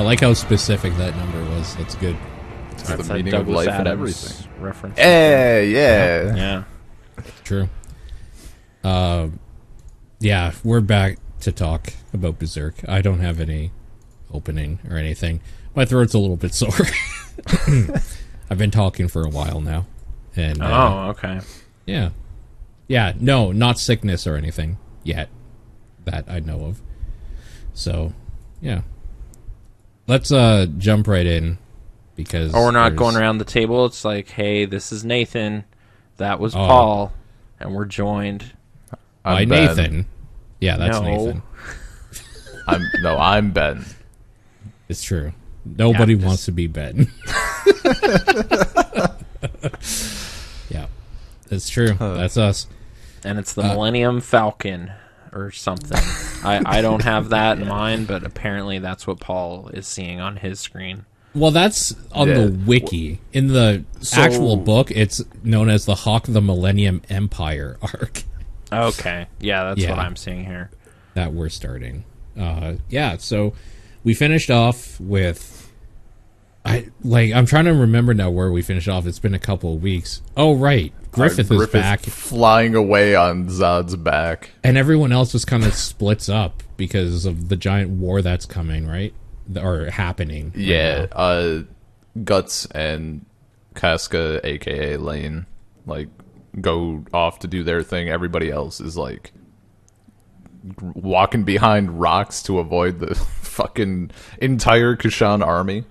like how specific that number was. That's good. It's That's the a meaning Douglas of life and Adams everything. reference. Yeah. Yeah. True. Yeah, we're back to talk about Berserk. I don't have any opening or anything. My throat's a little bit sore. I've been talking for a while now. And Okay. yeah. Yeah, no, not sickness or anything yet that I know of. So, yeah. Let's jump right in because Or we're not going around the table. It's like, hey, this is Nathan. That was Paul. And we're joined by Ben. Nathan. Yeah, that's Nathan. I'm Ben. It's true. Nobody wants to be Ben. Yeah, that's true. That's us. And it's the Millennium Falcon or something. I don't have that in mind, but apparently that's what Paul is seeing on his screen. Well, that's on the wiki. In the actual book, it's known as the Hawk of the Millennium Empire arc. Okay. Yeah, that's what I'm seeing here. That we're starting. So we finished off with... I'm trying to remember now where we finished off. It's been a couple of weeks. Oh, right. Griffith is back. Flying away on Zod's back. And everyone else just kind of splits up because of the giant war that's coming, right? Or happening. Yeah. Guts and Casca, a.k.a. Lane, go off to do their thing. Everybody else is, walking behind rocks to avoid the fucking entire Kushan army.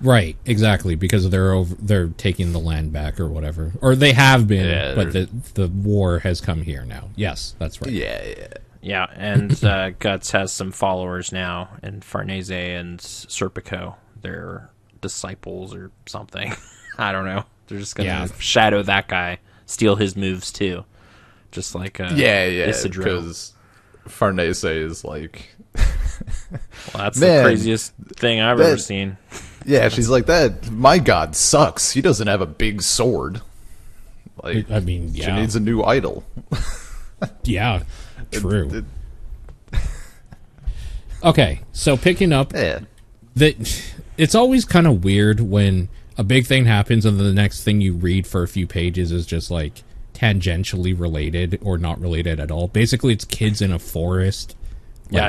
Right, exactly, because they're taking the land back or whatever. Or they have been, but the war has come here now. Yes, that's right. Yeah, and Guts has some followers now, and Farnese and Serpico, they're disciples or something. I don't know. They're just going to shadow that guy, steal his moves too. Just like Isidro. Because Farnese is like... well, that's the craziest thing I've ever seen. Yeah, she's like, that. My god sucks. He doesn't have a big sword. She needs a new idol. Yeah, true. Okay, so picking up, it's always kind of weird when a big thing happens and then the next thing you read for a few pages is just tangentially related or not related at all. Basically, it's kids in a forest.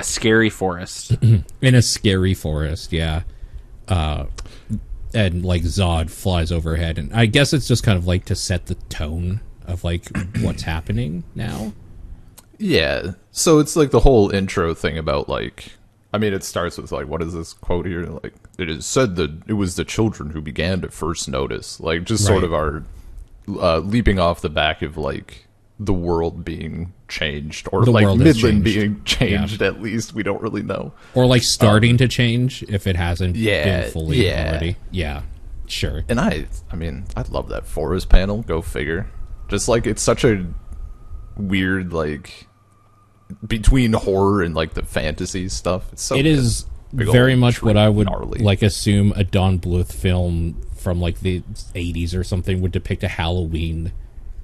Scary forest. In a scary forest, yeah. And Zod flies overhead, and I guess it's just kind of to set the tone of what's happening now. Yeah, so it's the whole intro thing about it starts with what is this quote here? It is said that it was the children who began to first notice. Sort of our leaping off the back of the world being changed, or Midland being changed. At least we don't really know, or starting to change if it hasn't been fully already. Yeah, sure. And I love that forest panel. Go figure. Just it's such a weird between horror and the fantasy stuff. It's so it is very much what I would assume a Don Bluth film from the 80s or something would depict a Halloween.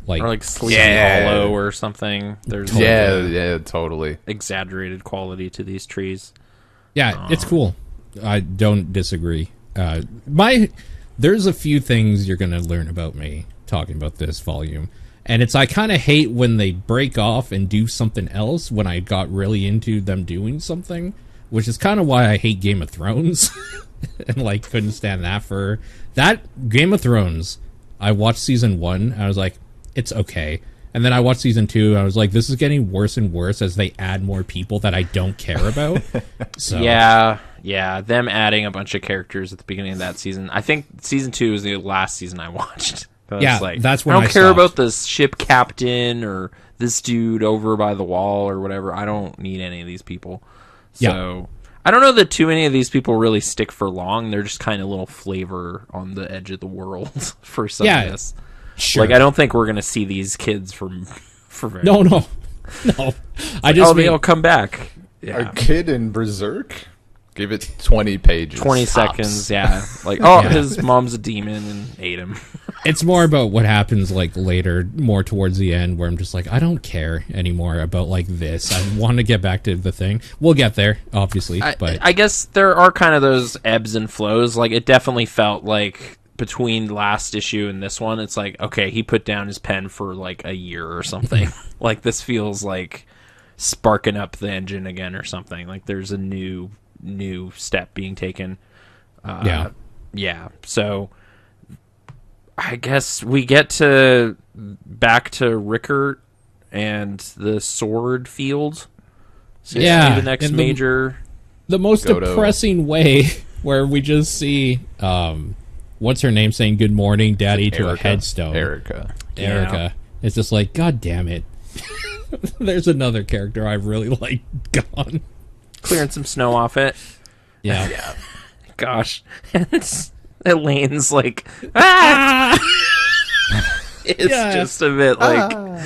Or Sleepy Hollow or something. There's totally exaggerated quality to these trees. Yeah, it's cool. I don't disagree. There's a few things you're going to learn about me talking about this volume. And I kind of hate when they break off and do something else when I got really into them doing something, which is kind of why I hate Game of Thrones. And couldn't stand that for... That Game of Thrones, I watched season 1, I was like, it's okay. And then I watched season 2, and I was like, this is getting worse and worse as they add more people that I don't care about. So Yeah, them adding a bunch of characters at the beginning of that season. I think season 2 is the last season I watched. That's when I don't care stopped. about this ship captain or this dude over by the wall or whatever. I don't need any of these people. So I don't know that too many of these people really stick for long. They're just kind of little flavor on the edge of the world for some of this. Sure. I don't think we're going to see these kids for very long. No. I just they'll come back. Yeah. Our kid in Berserk? Give it 20 pages. 20 seconds, yeah. His mom's a demon and ate him. It's more about what happens like later, more towards the end, where I'm just like, I don't care anymore about like this. I want to get back to the thing. We'll get there, obviously, but I guess there are kind of those ebbs and flows. Like, it definitely felt like between last issue and this one, it's like, okay, he put down his pen for like a year or something. Like, this feels like sparking up the engine again or something. Like, there's a new step being taken. Yeah. So I guess we get back to Rickert and the sword field. So the next major. The most depressing way where we just see what's her name saying good morning, daddy, to a headstone. Erica. It's just like, God damn it. There's another character I really like gone. Clearing some snow off it. Yeah. Gosh. Elaine's like, ah! It's just a bit like, all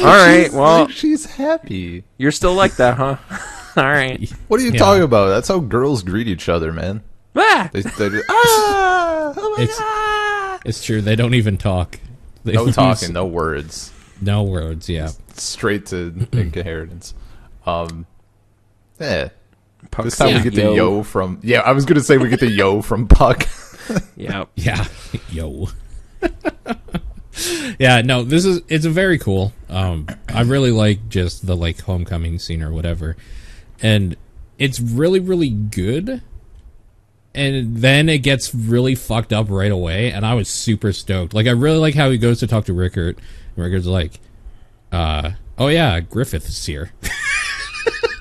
right, well. Like she's happy. You're still like that, huh? All right. What are you talking about? That's how girls greet each other, man. Ah! They do, ah! Oh my God! It's true. They don't even talk. No talking, no words. No words, yeah. Straight to incoherence. Puck this time we get the yo from... Yeah, I was going to say we get the yo from Puck. Yeah. Yo. Yeah, no, it's a very cool. I really like just the like homecoming scene or whatever. And it's really, really good. And then it gets really fucked up right away, and I was super stoked. Like, I really like how he goes to talk to Rickert, and Rickert's like, oh yeah, Griffith is here.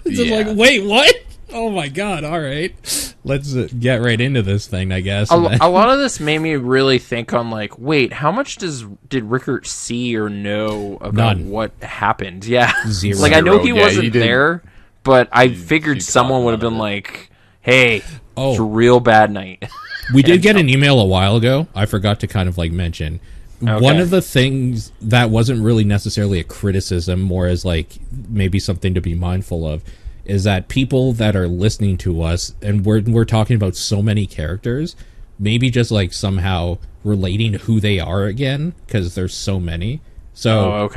It's just like, wait, what? Oh my God, alright. Let's get right into this thing, I guess. A lot of this made me really think on, like, wait, how much did Rickert see or know about what happened? Yeah. Zero. Like, I know he wasn't there, but I figured someone would have been like, hey, it's a real bad night. We did get an email a while ago. I forgot to kind of like mention. Okay. One of the things that wasn't really necessarily a criticism, more as like maybe something to be mindful of, is that people that are listening to us, and we're talking about so many characters, maybe just like somehow relating to who they are again, because there's so many. So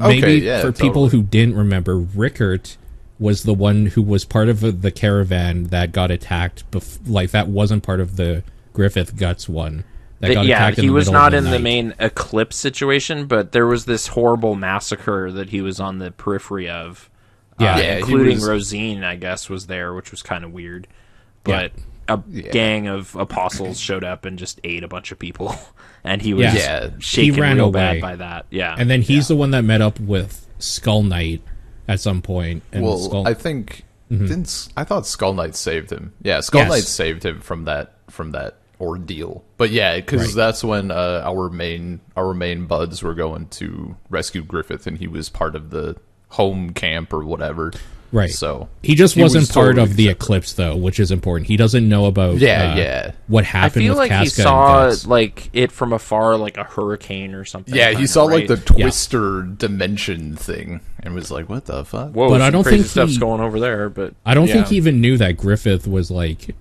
maybe for people who didn't remember, Rickert was the one who was part of the caravan that got attacked. Like, that wasn't part of the Griffith Guts one. That got attacked he was not in the the main Eclipse situation, but there was this horrible massacre that he was on the periphery of. Including Rosine, I guess, was there, which was kind of weird. But a gang of apostles showed up and just ate a bunch of people. And he was shaken real bad by that. Yeah. And then he's the one that met up with Skull Knight at some point. And I think... I thought Skull Knight saved him. Yeah, Skull Knight saved him from that ordeal. But yeah, because that's when our main buds were going to rescue Griffith, and he was part of the home camp or whatever. Right. So he just wasn't part of the Eclipse, though, which is important. He doesn't know about what happened with Casca. I feel like he saw like it from afar, like a hurricane or something. Yeah, he saw like the Twister dimension thing and was like, "What the fuck?" Whoa, but I don't think stuff's going over there. But I don't think he even knew that Griffith was like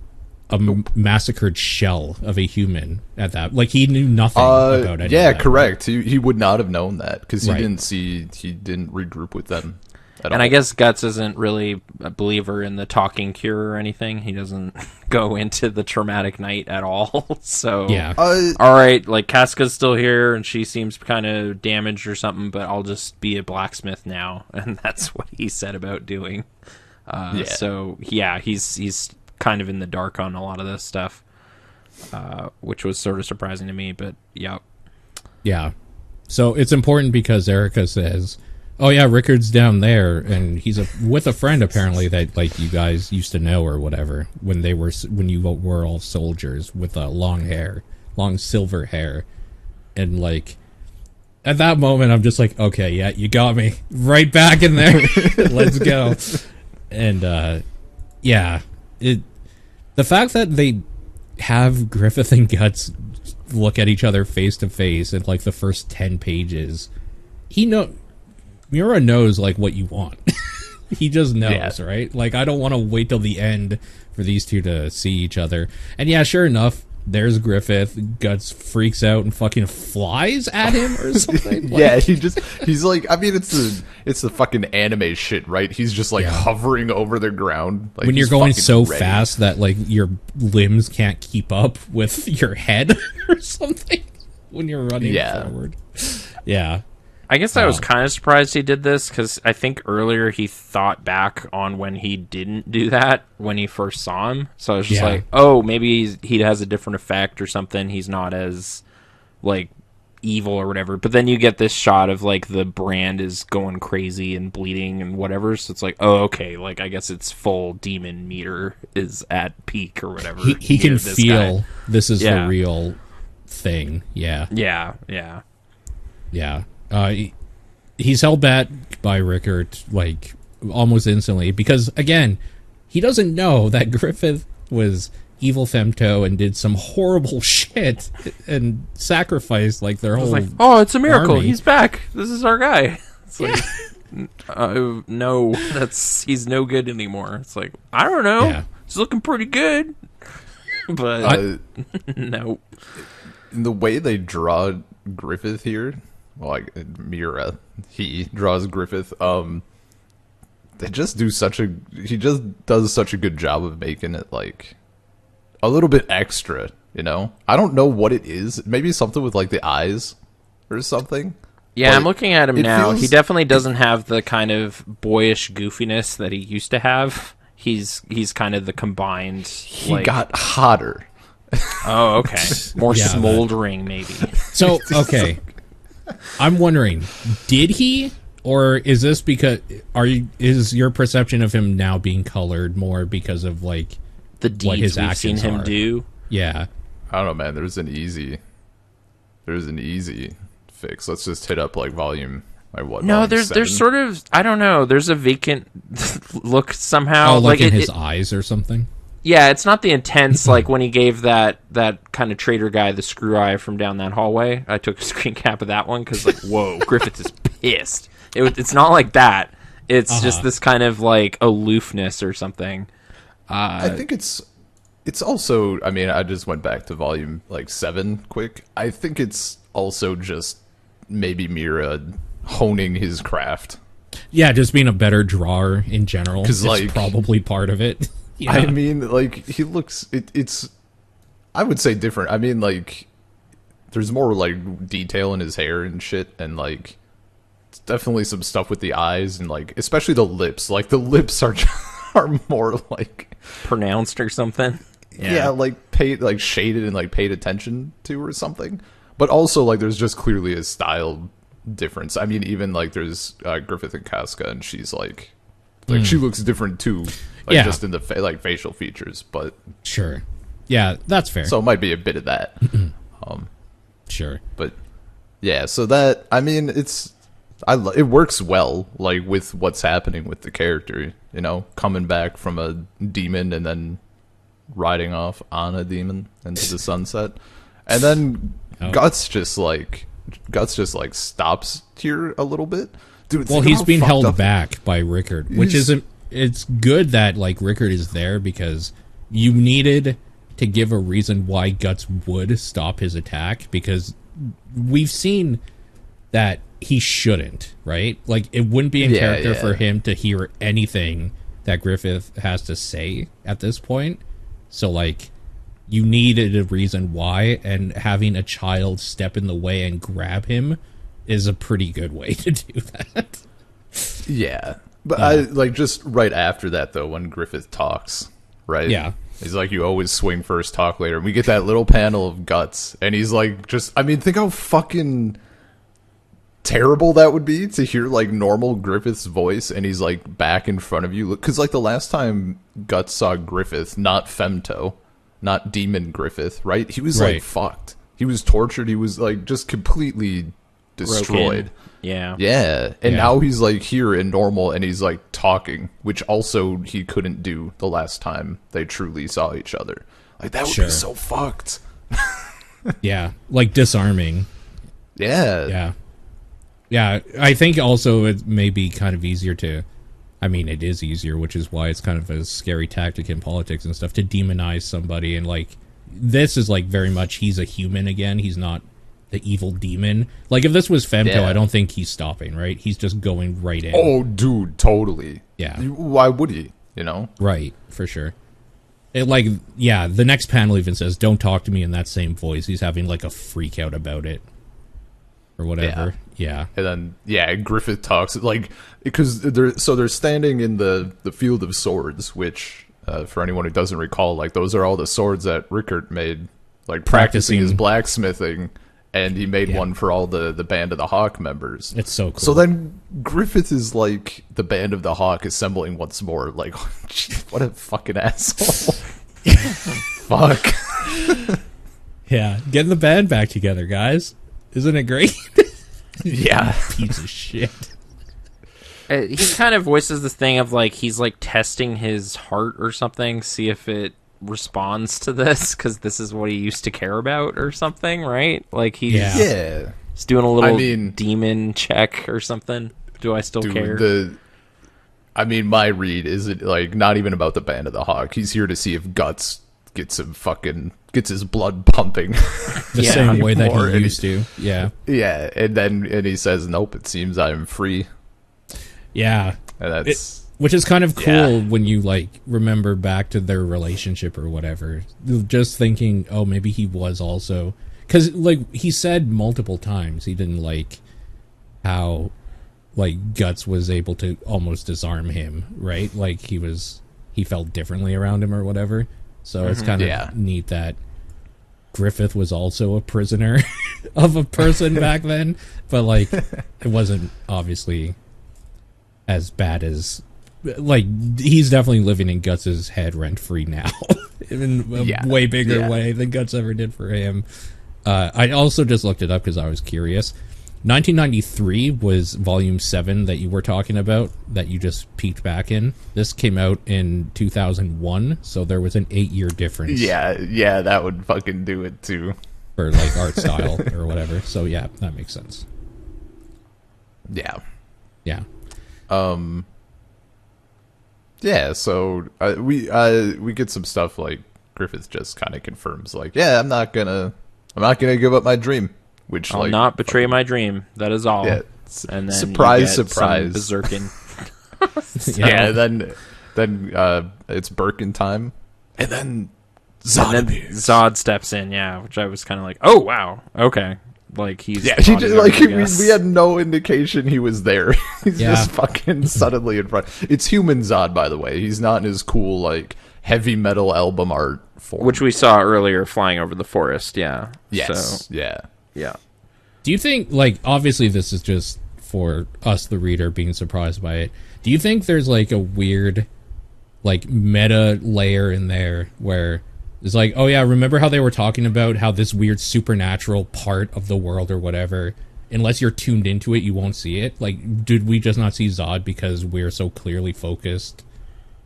a massacred shell of a human at that. Like, he knew nothing about it. Yeah, correct. He would not have known that because he didn't regroup with them. And I guess Guts isn't really a believer in the talking cure or anything. He doesn't go into the traumatic night at all. So, all right, like, Casca's still here, and she seems kind of damaged or something, but I'll just be a blacksmith now. And that's what he said about doing. So, yeah, he's kind of in the dark on a lot of this stuff, which was sort of surprising to me, but yeah. So it's important because Erica says, oh yeah, Rickard's down there, and he's with a friend apparently that like you guys used to know or whatever when you were all soldiers with long silver hair, and like at that moment I'm just like, okay, yeah, you got me right back in there. Let's go. And the fact that they have Griffith and Guts look at each other face to face in like the first 10 pages, Miura knows like what you want. He just knows, right? Like, I don't want to wait till the end for these two to see each other. And yeah, sure enough, there's Griffith. Guts freaks out and fucking flies at him or something. Yeah, he's like, I mean, it's the fucking anime shit, right? He's just like hovering over the ground. Like, when you're going so fast that like your limbs can't keep up with your head or something when you're running forward. Yeah. I guess I was kind of surprised he did this, because I think earlier he thought back on when he didn't do that when he first saw him. So I was just like, oh, maybe he has a different effect or something. He's not as, like, evil or whatever. But then you get this shot of, like, the brand is going crazy and bleeding and whatever. So it's like, oh, okay, like, I guess its full demon meter is at peak or whatever. He can feel this is the real thing. Yeah. Yeah. He's held back by Rickard, like, almost instantly, because, again, he doesn't know that Griffith was evil femto and did some horrible shit and sacrificed, like, their whole oh, it's a miracle. army. He's back. This is our guy. It's like, no, he's no good anymore. It's like, I don't know. Yeah. He's looking pretty good. But, no. In the way they draw Griffith here... Well, like Mira, he draws Griffith. They just do he just does such a good job of making it like a little bit extra, you know? I don't know what it is. Maybe something with like the eyes or something. Yeah, but I'm looking at him now. He definitely doesn't have the kind of boyish goofiness that he used to have. He's kind of the combined. He got hotter. Oh, okay. More smoldering, maybe. So, okay. I'm wondering, did he, or is this because is your perception of him now being colored more because of like the deeds what his we've actions seen him are? do? Yeah, I don't know, man. There's an easy fix. Let's just hit up like volume. Like what? No, volume there's sort of, I don't know. There's a vacant look somehow. Oh, like in his it, eyes or something. Yeah, it's not the intense like when he gave that kind of traitor guy the screw eye from down that hallway. I took a screen cap of that one because like, whoa, Griffith is pissed. It's not like that. It's just this kind of like aloofness or something. I think it's also. I mean, I just went back to volume like 7 quick. I think it's also just maybe Mira honing his craft. Yeah, just being a better drawer in general. Because like probably part of it. Yeah. I mean, like, he looks... It's... I would say different. I mean, like, there's more, like, detail in his hair and shit, and, like, it's definitely some stuff with the eyes, and, like, especially the lips. Like, the lips are more, like... pronounced or something? Yeah, like, shaded and, like, paid attention to or something. But also, like, there's just clearly a style difference. I mean, even, like, there's Griffith and Casca, and she's, like... she looks different, too. Like, just in the facial features, but... Sure. Yeah, that's fair. So it might be a bit of that. Sure. But, yeah, so that... I mean, it works well, like, with what's happening with the character, you know? Coming back from a demon and then riding off on a demon into the sunset. And then Guts just, like, stops here a little bit. Dude, well, he's being held back by Rickard, which isn't... It's good that, like, Rickard is there because you needed to give a reason why Guts would stop his attack, because we've seen that he shouldn't, right? Like, it wouldn't be in character for him to hear anything that Griffith has to say at this point. So, like, you needed a reason why, and having a child step in the way and grab him is a pretty good way to do that. Yeah. But I like just right after that though, when Griffith talks, right? Yeah. He's like, you always swing first, talk later. And we get that little panel of Guts, and he's like, I mean, think how fucking terrible that would be to hear like normal Griffith's voice, and he's like back in front of you. Because like the last time Guts saw Griffith, not Femto, not Demon Griffith, right? He was like fucked. He was tortured. He was like just completely destroyed. Broken. Yeah. Yeah. And now he's like here in normal, and he's like talking, which also he couldn't do the last time they truly saw each other. Like that would be so fucked. Yeah. Like disarming. Yeah. Yeah. Yeah. I think also it may be kind of easier to, I mean, it is easier, which is why it's kind of a scary tactic in politics and stuff, to demonize somebody and like this is like very much he's a human again. He's not the evil demon. Like if this was Femto, I don't think he's stopping, right? He's just going right in. Oh, dude, totally. Yeah. Why would he? You know? Right, for sure. It like, yeah, the next panel even says, "Don't talk to me" in that same voice. He's having like a freak out about it. Or whatever. Yeah. And then, Griffith talks, like, because they're standing in the field of swords, which, for anyone who doesn't recall, like, those are all the swords that Rickert made, like, practicing his blacksmithing, and he made one for all the Band of the Hawk members. It's so cool. So then Griffith is, like, the Band of the Hawk assembling once more. Like, what a fucking asshole. Fuck. Yeah. Getting the band back together, guys. Isn't it great? Yeah. Piece of shit. He kind of voices this thing of like he's like testing his heart or something, see if it responds to this, because this is what he used to care about or something, right? Like he's doing a little demon check or something. Do I still care? My read is it like not even about the Band of the Hawk. He's here to see if Guts gets his blood pumping the same way that he used to. Yeah. Yeah, and he says, "Nope, it seems I am free." Yeah. And that's which is kind of cool when you like remember back to their relationship or whatever. Just thinking, oh, maybe he was also, cuz like he said multiple times he didn't like how like Guts was able to almost disarm him, right? Like he felt differently around him or whatever. So it's kind of neat that Griffith was also a prisoner of a person back then, but like it wasn't obviously as bad as, like, he's definitely living in Guts' head rent-free now in a way bigger way than Guts ever did for him. I also just looked it up because I was curious. 1993 was Volume 7 that you were talking about, that you just peeked back in. This came out in 2001, so there was an 8-year difference. Yeah, that would fucking do it, too. For, like, art style or whatever. So, yeah, that makes sense. Yeah. Yeah. Yeah, so we get some stuff, like, Griffith just kind of confirms, like, I'm not gonna give up my dream. Which, I'll not betray my dream. That is all. Yeah, and then surprise. Berserking. Then it's Birkin time, and then Zod steps in. Yeah, which I was kind of like, oh wow, okay. Like he's he just, like we had no indication he was there. He's just fucking suddenly in front. It's human Zod, by the way. He's not in his cool like heavy metal album art form, which we saw earlier flying over the forest. Yeah. Yes. So, yeah. Do you think, like, obviously this is just for us, the reader, being surprised by it. Do you think there's, like, a weird, like, meta layer in there where it's like, oh, yeah, remember how they were talking about how this weird supernatural part of the world or whatever, unless you're tuned into it, you won't see it? Like, did we just not see Zod because we're so clearly focused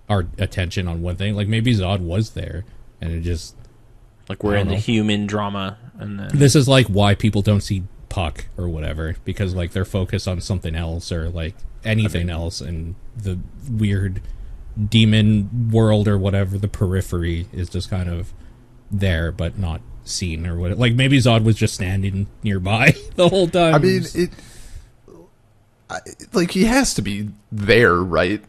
our attention on one thing? Like, maybe Zod was there, and it just... Like, we're in the human drama, and then... This is, like, why people don't see Puck or whatever, because, like, they're focused on something else or, like, anything else, and the weird demon world or whatever, the periphery, is just kind of there, but not seen or whatever. Like, maybe Zod was just standing nearby the whole time. I mean, like, he has to be there, right?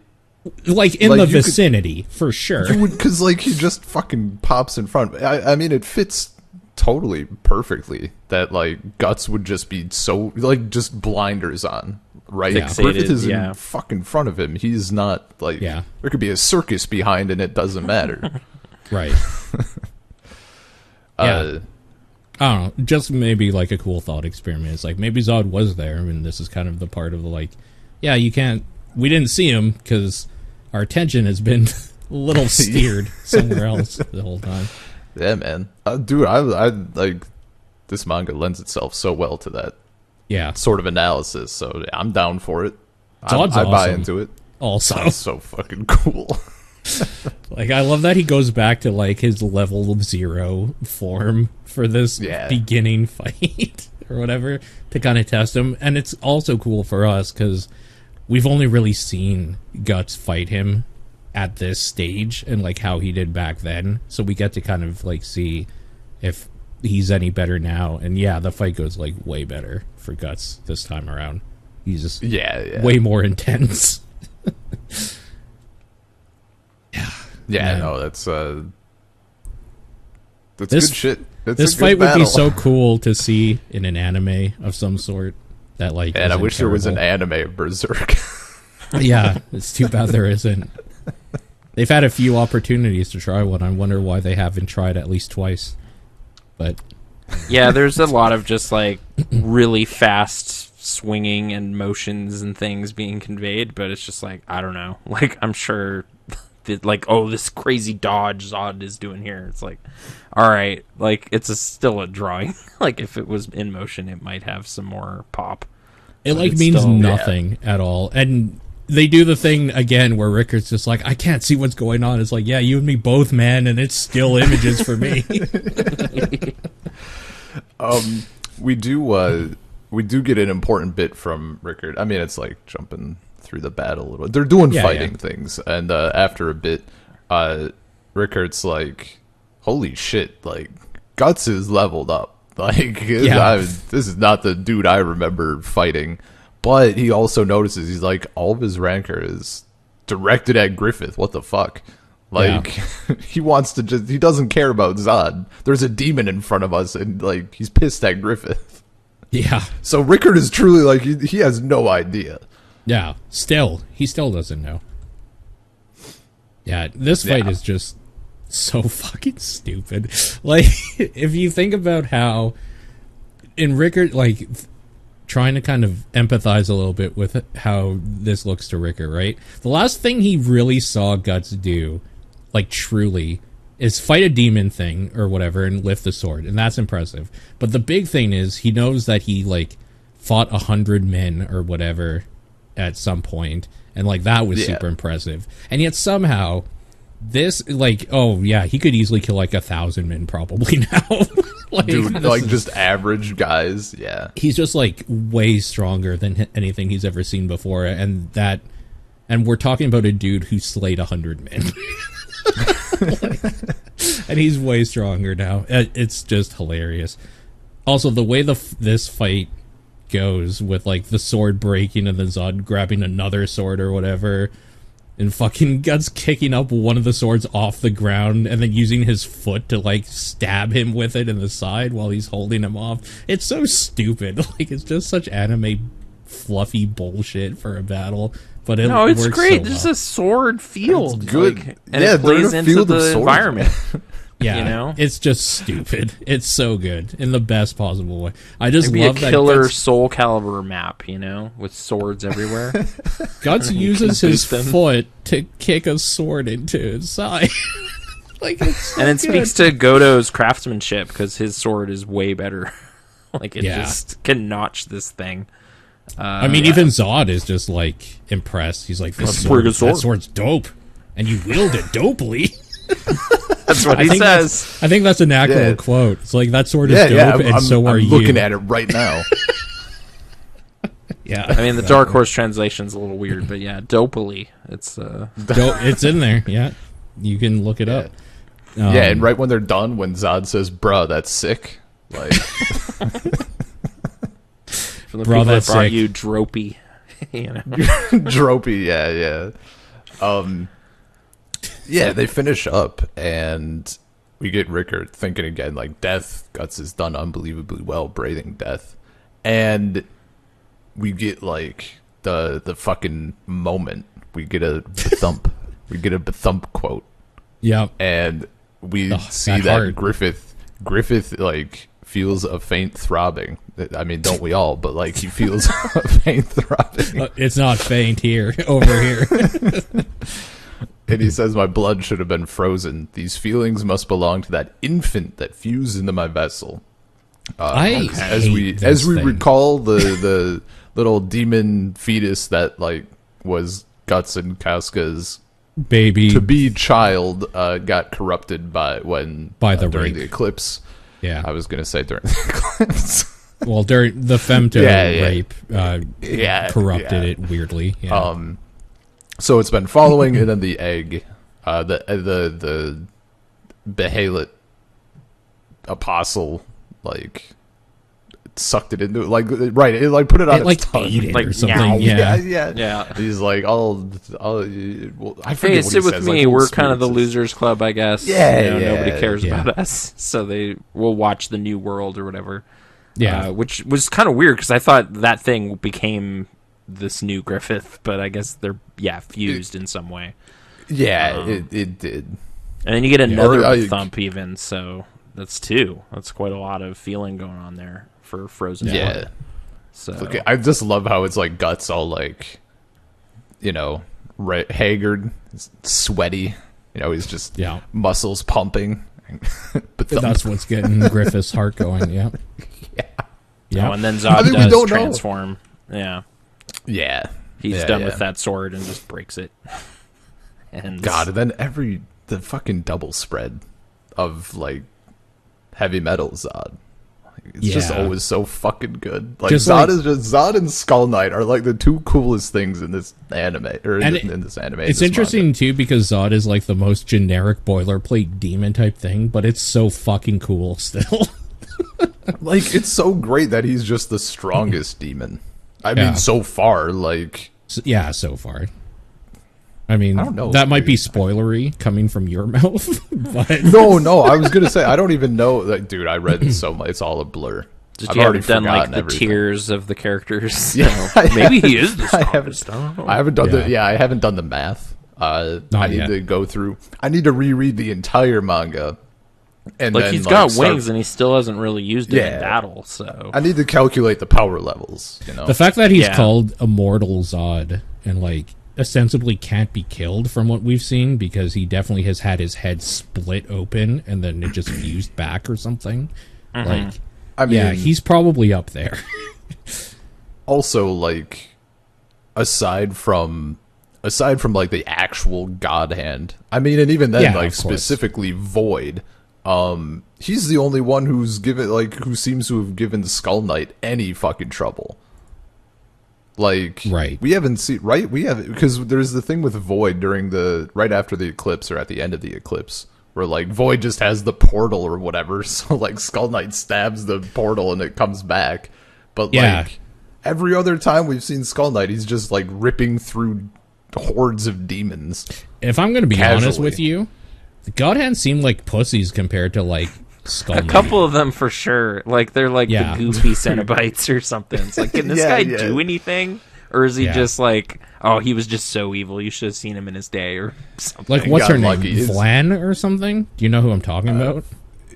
Like, in the vicinity, for sure. Because, like, he just fucking pops in front. I mean, it fits totally perfectly that, like, Guts would just be so, like, just blinders on, right? Fixated, Griffith is in fucking front of him. He's not, like, there could be a circus behind and it doesn't matter. Right. I don't know. Just maybe, like, a cool thought experiment. It's like, maybe Zod was there, and this is kind of the part of the, like, you can't... We didn't see him because our attention has been a little steered somewhere else the whole time. Yeah, man. Dude, I like this manga lends itself so well to that sort of analysis, so I'm down for it. I buy into it. Also. Sounds so fucking cool. Like, I love that he goes back to, like, his level 0 form for this beginning fight or whatever to kind of test him. And it's also cool for us because we've only really seen Guts fight him at this stage and, like, how he did back then. So we get to kind of, like, see if he's any better now. And yeah, the fight goes like way better for Guts this time around. He's just way more intense. Yeah, no, that's good shit. This fight would be so cool to see in an anime of some sort. That like, and I wish there was an anime of Berserk. Yeah, it's too bad there isn't. They've had a few opportunities to try one. I wonder why they haven't tried at least twice. But yeah, there's a lot of just like really fast swinging and motions and things being conveyed, but it's just like, I don't know. Like, I'm sure that, like, oh, this crazy dodge Zod is doing here. It's like, all right, like, it's still a drawing. Like, if it was in motion, it might have some more pop. It like means nothing at all. And they do the thing again where Rickard's just like, I can't see what's going on. It's like, yeah, you and me both, man, and it's still images for me. We do get an important bit from Rickard. I mean, it's like jumping through the battle a little. They're doing fighting things, and after a bit, Rickard's like, "Holy shit! Like, Guts is leveled up. Like, this is not the dude I remember fighting." But he also notices, he's like, all of his rancor is directed at Griffith. What the fuck? Like, he wants to he doesn't care about Zod. There's a demon in front of us, and like, he's pissed at Griffith. Yeah. So Rickard is truly like, he has no idea. Yeah. He still doesn't know. Yeah, this fight is just so fucking stupid. Like, if you think about how in Rickard, like, trying to kind of empathize a little bit with how this looks to Rickard, right? The last thing he really saw Guts do, like, truly, is fight a demon thing or whatever and lift the sword, and that's impressive. But the big thing is he knows that he, like, fought 100 men or whatever at some point, and, like, that was super impressive. And yet somehow this, like, oh yeah, he could easily kill like 1,000 men probably now. Like, dude, like, just average guys. He's just like way stronger than anything he's ever seen before, and we're talking about a dude who slayed 100 men. Like, and he's way stronger now. It's just hilarious. Also, the way this fight goes with like the sword breaking and then Zod grabbing another sword or whatever, and fucking Guts kicking up one of the swords off the ground and then using his foot to like stab him with it in the side while he's holding him off. It's so stupid. Like, it's just such anime fluffy bullshit for a battle. But it's great. So There's a sword field. It's good. Like, and it plays into the environment. Yeah, you know? It's just stupid. It's so good in the best possible way. I just love that killer Soul Calibur map, you know, with swords everywhere. Guts uses his foot to kick a sword into his side. Like, it's so and it speaks to Godo's craftsmanship because his sword is way better. Like, it just can notch this thing. I mean, even Zod is just like impressed. He's like, that sword's dope, and you wield it dopely. That's what he says. I think that's an actual quote. It's like, that sword is dope, and so are you. I'm looking at it right now. Yeah. I mean, the Dark Horse translation's a little weird, but yeah, dopely. It's it's in there. Yeah, you can look it up. And right when they're done, when Zod says, "Bruh, that's sick," like, from the people that brought you Dropey, you know, Dropey, yeah. They finish up, and we get Rickard thinking again, like, death. Guts has done unbelievably well breathing death, and we get like the fucking moment. We get a thump. We get a thump quote. Yeah, and we see that Griffith like feels a faint throbbing. I mean, don't we all? But like, he feels a faint throbbing. It's not faint here, over here. And he says, "My blood should have been frozen. These feelings must belong to that infant that fused into my vessel." As we recall the little demon fetus that like was Guts and Casca's baby to be child got corrupted during the eclipse. Yeah, I was gonna say during the eclipse. Well, during the femto rape, corrupted it weirdly. Yeah. So it's been following, and then the egg, the Behelit apostle like sucked it into it like put it on its tongue. Ate it like or something. now. Yeah. He's like, I forget Hey, what sit he with says, me. like, We're kind of the spirits. losers club, I guess. Yeah, nobody cares yeah. about us, so they will watch the new world or whatever. Yeah. Which was kind of weird because I thought that thing became this new Griffith, but I guess they're fused in some way. Yeah, it did. And then you get another Or, thump even, so that's two. That's quite a lot of feeling going on there for Frozen. Yeah. Blood. So Look, I just love how it's like Guts all like, haggard, sweaty. He's just muscles pumping. But That's what's getting Griffith's heart going. Yeah. Oh, and then Zod we does don't know. transform. Yeah. Yeah. He's done with that sword and just breaks it. And God, and then the fucking double spread of like heavy metal Zod. It's just always so fucking good. Like Zod and Skull Knight are like the two coolest things in this anime in this anime. It's interesting too because Zod is like the most generic boilerplate demon type thing, but it's so fucking cool still. Like, it's so great that he's just the strongest demon. I mean, so far, like... So far. I mean, I don't know, that might be spoilery coming from your mouth, but... No, I was gonna say, I don't even know... Like, dude, I read so much, it's all a blur. Just you haven't done, like, the tiers of the characters. Yeah, maybe he is the strongest. I haven't done I haven't done the math. I need to go through... I need to reread the entire manga. And like, then, he's got wings and he still hasn't really used it in battle, so... I need to calculate the power levels, The fact that he's called Immortal Zod and, like, ostensibly can't be killed from what we've seen because he definitely has had his head split open and then it just fused back or something. Like, I mean, he's probably up there. Also, like, aside from like the actual God Hand, I mean, and even then, like, specifically Void... he's the only one who seems to have given Skull Knight any fucking trouble. Like, we haven't seen, we have, because there's the thing with Void right after the eclipse or at the end of the eclipse, where like Void just has the portal or whatever, so like Skull Knight stabs the portal and it comes back. But like every other time we've seen Skull Knight, he's just like ripping through hordes of demons. If I'm going to be honest with you, the God Hands seem like pussies compared to, like, Skull Knight. A couple of them for sure. Like, they're like the goofy Cenobites or something. It's like, can this guy do anything? Or is he just like, oh, he was just so evil, you should have seen him in his day or something. Like, what's her name? Vlan or something? Do you know who I'm talking about?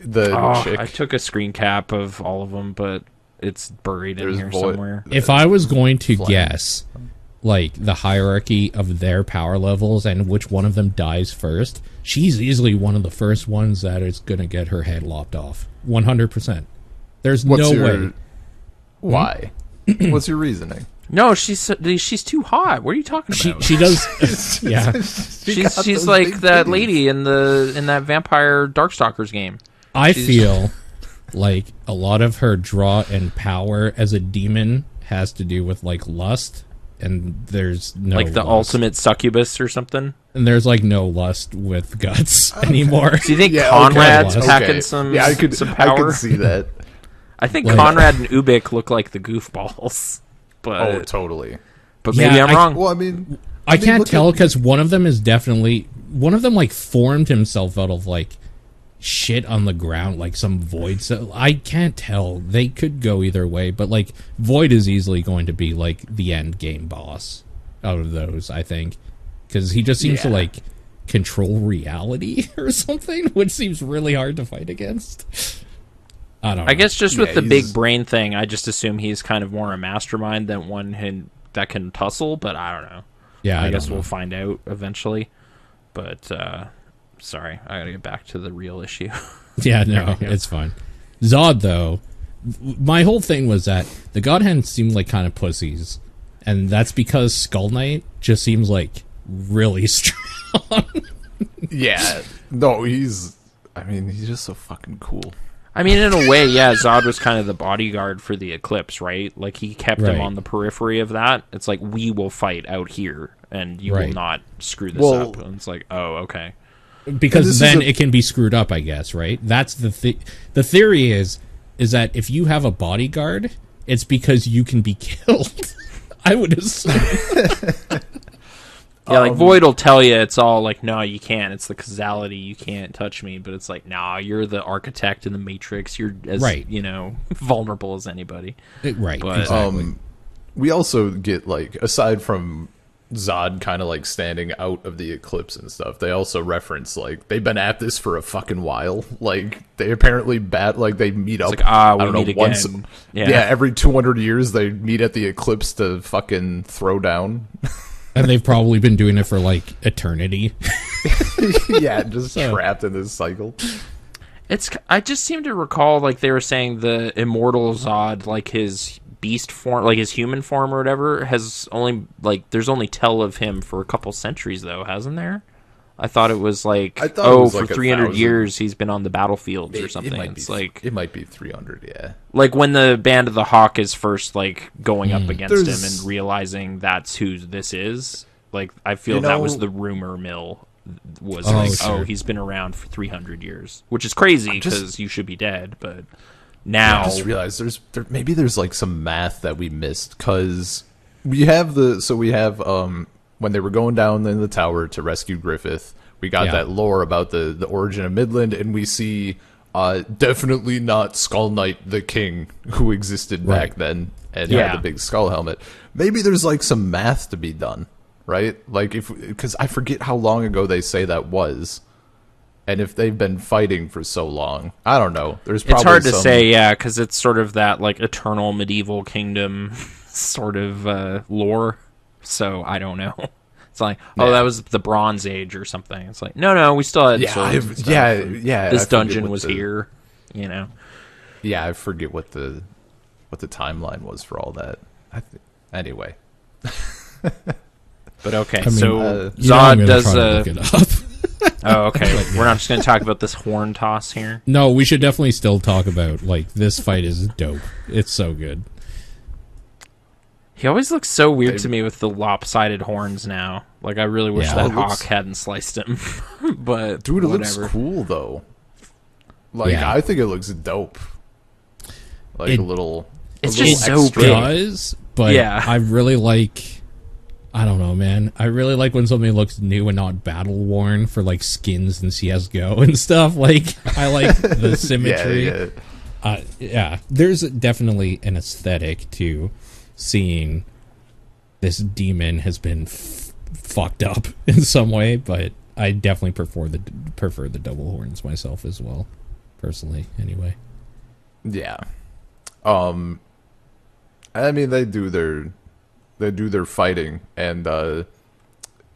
The chick. I took a screen cap of all of them, but it's buried in here somewhere. If I was going to guess, like, the hierarchy of their power levels and which one of them dies first, she's easily one of the first ones that is going to get her head lopped off. 100%. There's no way. Why? What's your reasoning? No, she's too hot. What are you talking about? She does. Yeah. She's like that lady in that Vampire Darkstalkers game. I feel like a lot of her draw and power as a demon has to do with, like, lust. And there's no like the ultimate succubus or something. And there's like no lust with Guts anymore. Do you think Conrad's packing some? Yeah, I power? I could see that. I think Conrad and Ubik look like the goofballs. But totally. But maybe I'm wrong. Well, I mean, I can't tell because one of them like formed himself out of like shit on the ground, like some Void. So I can't tell. They could go either way, but like Void is easily going to be like the end game boss out of those, I think, because he just seems to like control reality or something, which seems really hard to fight against. I don't know. I guess just with the big brain thing, I just assume he's kind of more a mastermind than one that can tussle, but I don't know. Yeah, I guess we'll find out eventually. But sorry, I gotta get back to the real issue. Yeah, no, it's fine. Zod, though, my whole thing was that the God Hands seemed like kind of pussies, and that's because Skull Knight just seems like really strong. Yeah, no, he's just so fucking cool. I mean, in a way, yeah, Zod was kind of the bodyguard for the Eclipse, right? Like, he kept him on the periphery of that. It's like, we will fight out here, and you will not screw this up. And it's like, oh, okay. because then it can be screwed up, I guess, right? That's the theory is that if you have a bodyguard, it's because you can be killed. I would assume. Yeah, like Void will tell you it's all like, no, you can't. It's the causality. You can't touch me. But it's like, nah, you're the architect in the Matrix. You're as vulnerable as anybody. Right. But, exactly. We also get like, aside from Zod kind of like standing out of the eclipse and stuff, they also reference like they've been at this for a fucking while. Like they apparently they meet up. It's like, we meet once. again. Every 200 years they meet at the eclipse to fucking throw down. And they've probably been doing it for like eternity. Just trapped in this cycle. I just seem to recall like they were saying the immortal Zod, like his beast form, like his human form or whatever, has only like there's only tell of him for a couple centuries though, hasn't there? I thought it was like for like 300 years he's been on the battlefields or something. It might be 300, yeah. Like when the Band of the Hawk is first like going up against him and realizing that's who this is. Like I feel that was the rumor mill was he's been around for 300 years, which is crazy because you should be dead, but now I just realized maybe there's like some math that we missed because we have when they were going down in the tower to rescue Griffith, we got that lore about the origin of Midland, and we see definitely not Skull Knight the king who existed back then and had the big skull helmet. Maybe there's like some math to be done, right? Like because I forget how long ago they say that was. And if they've been fighting for so long, I don't know. It's hard to say, because it's sort of that like eternal medieval kingdom sort of lore. So I don't know. It's like, that was the Bronze Age or something. It's like, no, we still had swords. This dungeon was here, you know. Yeah, I forget what the timeline was for all that. Anyway. But okay, so Zod does look it up. Oh, okay. We're not just going to talk about this horn toss here. No, we should definitely still talk about like this fight is dope. It's so good. He always looks so weird to me with the lopsided horns now. Like, I really wish that Hawk hadn't sliced him. But dude, it whatever. looks cool though. Like, I think it looks dope. Like it's just so big. Does, but I really like. I don't know, man. I really like when something looks new and not battle worn for like skins in CS:GO and stuff. Like, I like the symmetry. There's definitely an aesthetic to seeing this demon has been fucked up in some way, but I definitely prefer the double horns myself as well, personally. Anyway, I mean they do their fighting, and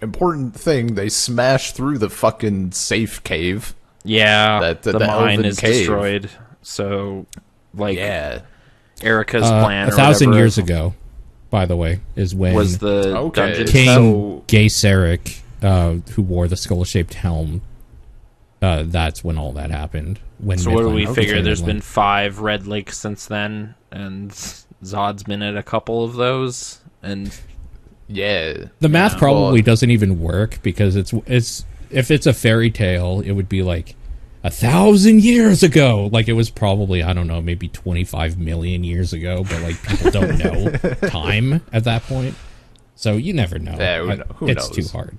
important thing, they smash through the fucking safe cave. Yeah, the mine is destroyed. So, like, Erica's plan. 1,000 years ago, by the way, is when was the dungeon King Gayseric, who wore the skull-shaped helm. That's when all that happened. So what do we figure? There's been 5 Red Lakes since then, and Zod's been at a couple of those. And the math probably doesn't even work, because it's if it's a fairy tale, it would be like 1,000 years ago. Like, it was probably, I don't know, maybe 25 million years ago, but like people don't know time at that point, so you never know. Who knows? It's too hard.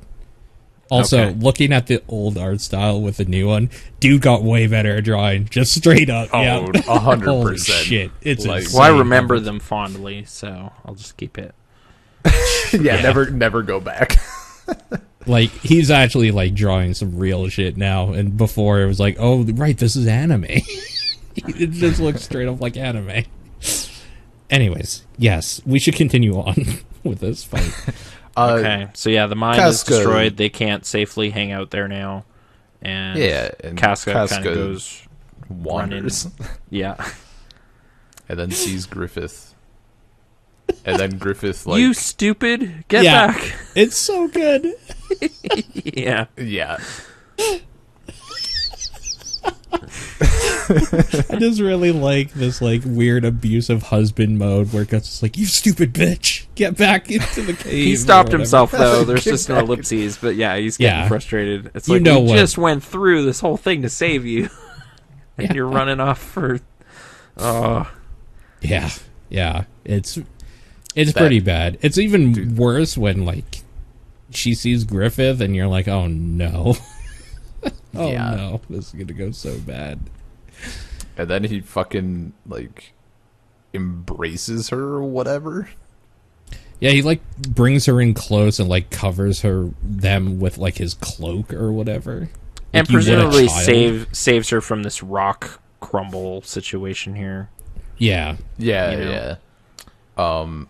Also, looking at the old art style with the new one, dude got way better at drawing, just straight up. 100%. Holy shit, it's like, well, I remember them fondly, so I'll just keep it. Never go back. Like, he's actually like drawing some real shit now, and before it was like, oh right, this is anime. It just looks straight up like anime. Anyways, yes, we should continue on with this fight. Okay, so the mine is destroyed. They can't safely hang out there now, and Casca kind of goes wanders. Yeah, and then sees Griffith. And then Griffith, like, you stupid, get back. It's so good. Yeah. I just really like this like weird abusive husband mode where Guts is like, "You stupid bitch, get back into the cave." He stopped himself though. There's just no ellipses, but yeah, he's getting frustrated. It's like, we just went through this whole thing to save you, and you're running off for. Oh, yeah. It's pretty bad. It's even worse when like she sees Griffith, and you're like, "Oh no." Oh no, this is gonna go so bad. And then he fucking like embraces her or whatever. Yeah, he like brings her in close and like covers them with like his cloak or whatever. Like, and presumably saves her from this rock crumble situation here. Yeah. Yeah. Then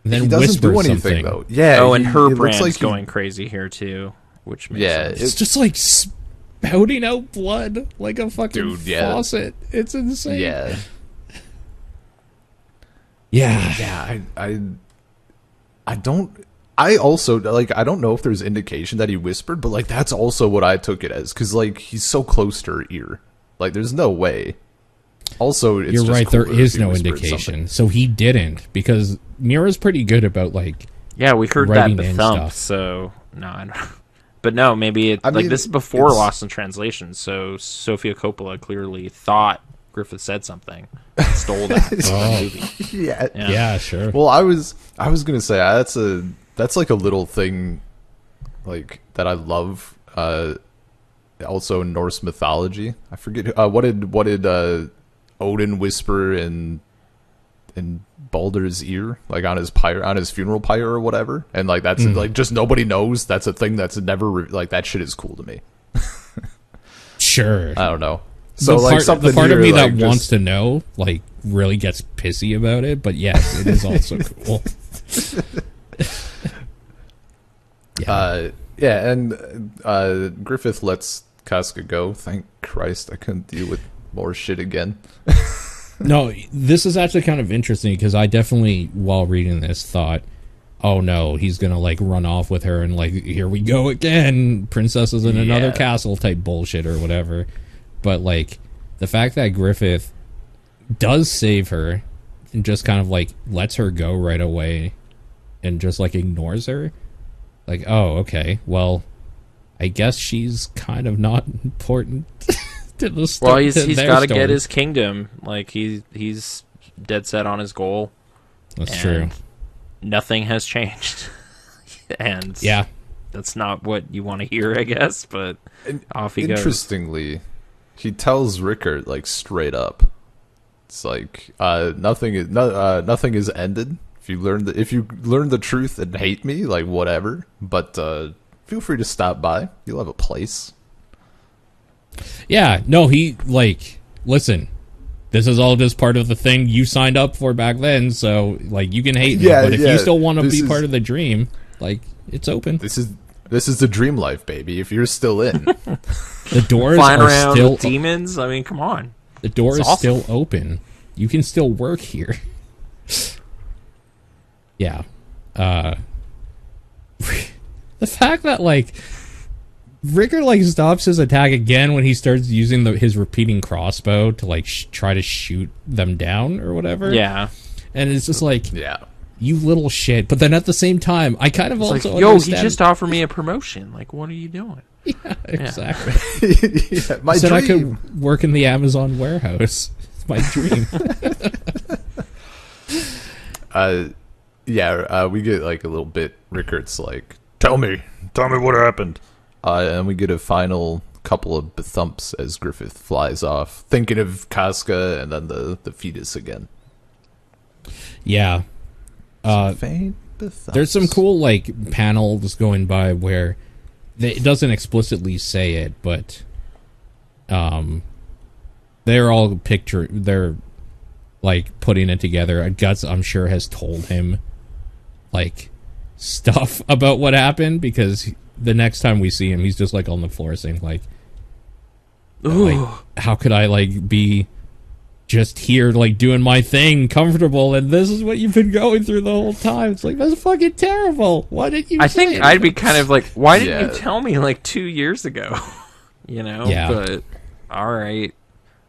he doesn't do anything something. though. Yeah. Oh, and her brand's like going crazy here too, which makes sense. It's just like spouting out blood like a fucking faucet. It's insane. Yeah. Yeah. I don't. I also like. I don't know if there's indication that he whispered, but like that's also what I took it as, because like he's so close to her ear. Like there's no way. Also, it's you're just right. There is no indication, something. So he didn't, because Mira's pretty good about like. Yeah, we heard that the thump. So no, I don't. But no, maybe it like this is before Lost in Translation. So Sofia Coppola clearly thought Griffith said something, stole that from the movie. Yeah, sure. Well, I was gonna say that's like a little thing, like that I love. Also Norse mythology. I forget what did Odin whisper in Baldur's ear, like on his funeral pyre or whatever, and like that's like just nobody knows. That's a thing that's never like that shit is cool to me. Sure, I don't know. So the part of me that wants to know like really gets pissy about it, but yes, it is also cool. And Griffith lets Casca go. Thank Christ, I couldn't deal with more shit again. No, this is actually kind of interesting, because I definitely, while reading this, thought, oh no, he's gonna like run off with her and like, here we go again, princesses in another castle type bullshit or whatever. But like the fact that Griffith does save her and just kind of like lets her go right away and just like ignores her, like, oh, okay, well, I guess she's kind of not important. Well, he's got to get his kingdom. Like he's dead set on his goal. That's true. Nothing has changed, and that's not what you want to hear, I guess. But off he goes. Interestingly, he tells Rickard like straight up, it's like nothing is ended. If you learn the truth and hate me, like whatever. But feel free to stop by. You'll have a place. Yeah, no, he, like, listen, this is all just part of the thing you signed up for back then, so, like, you can hate me, but if you still want to be part of the dream, like, it's open. This is the dream life, baby, if you're still in. The doors flying are around still... with demons, I mean, come on. The door is still open. You can still work here. Yeah. The fact that, like... Rickard like stops his attack again when he starts using his repeating crossbow to like try to shoot them down or whatever. Yeah, and it's just like, you little shit. But then at the same time, I kind of it's also like, understand... he just offered me a promotion. Like, what are you doing? Yeah, exactly. My said dream. I could work in the Amazon warehouse. It's my dream. We get like a little bit. Rickard's like, tell me what happened. And we get a final couple of thumps as Griffith flies off, thinking of Casca and then the fetus again. Yeah. There's some cool like panels going by where it doesn't explicitly say it, but they're all they're like putting it together. Guts, I'm sure, has told him like stuff about what happened, because the next time we see him, he's just like on the floor saying like, how could I like be just here like doing my thing comfortable, and this is what you've been going through the whole time. It's like, that's fucking terrible. Why didn't you I think I'd be kind of like, why didn't you tell me like 2 years ago? you know? Yeah. But, all right.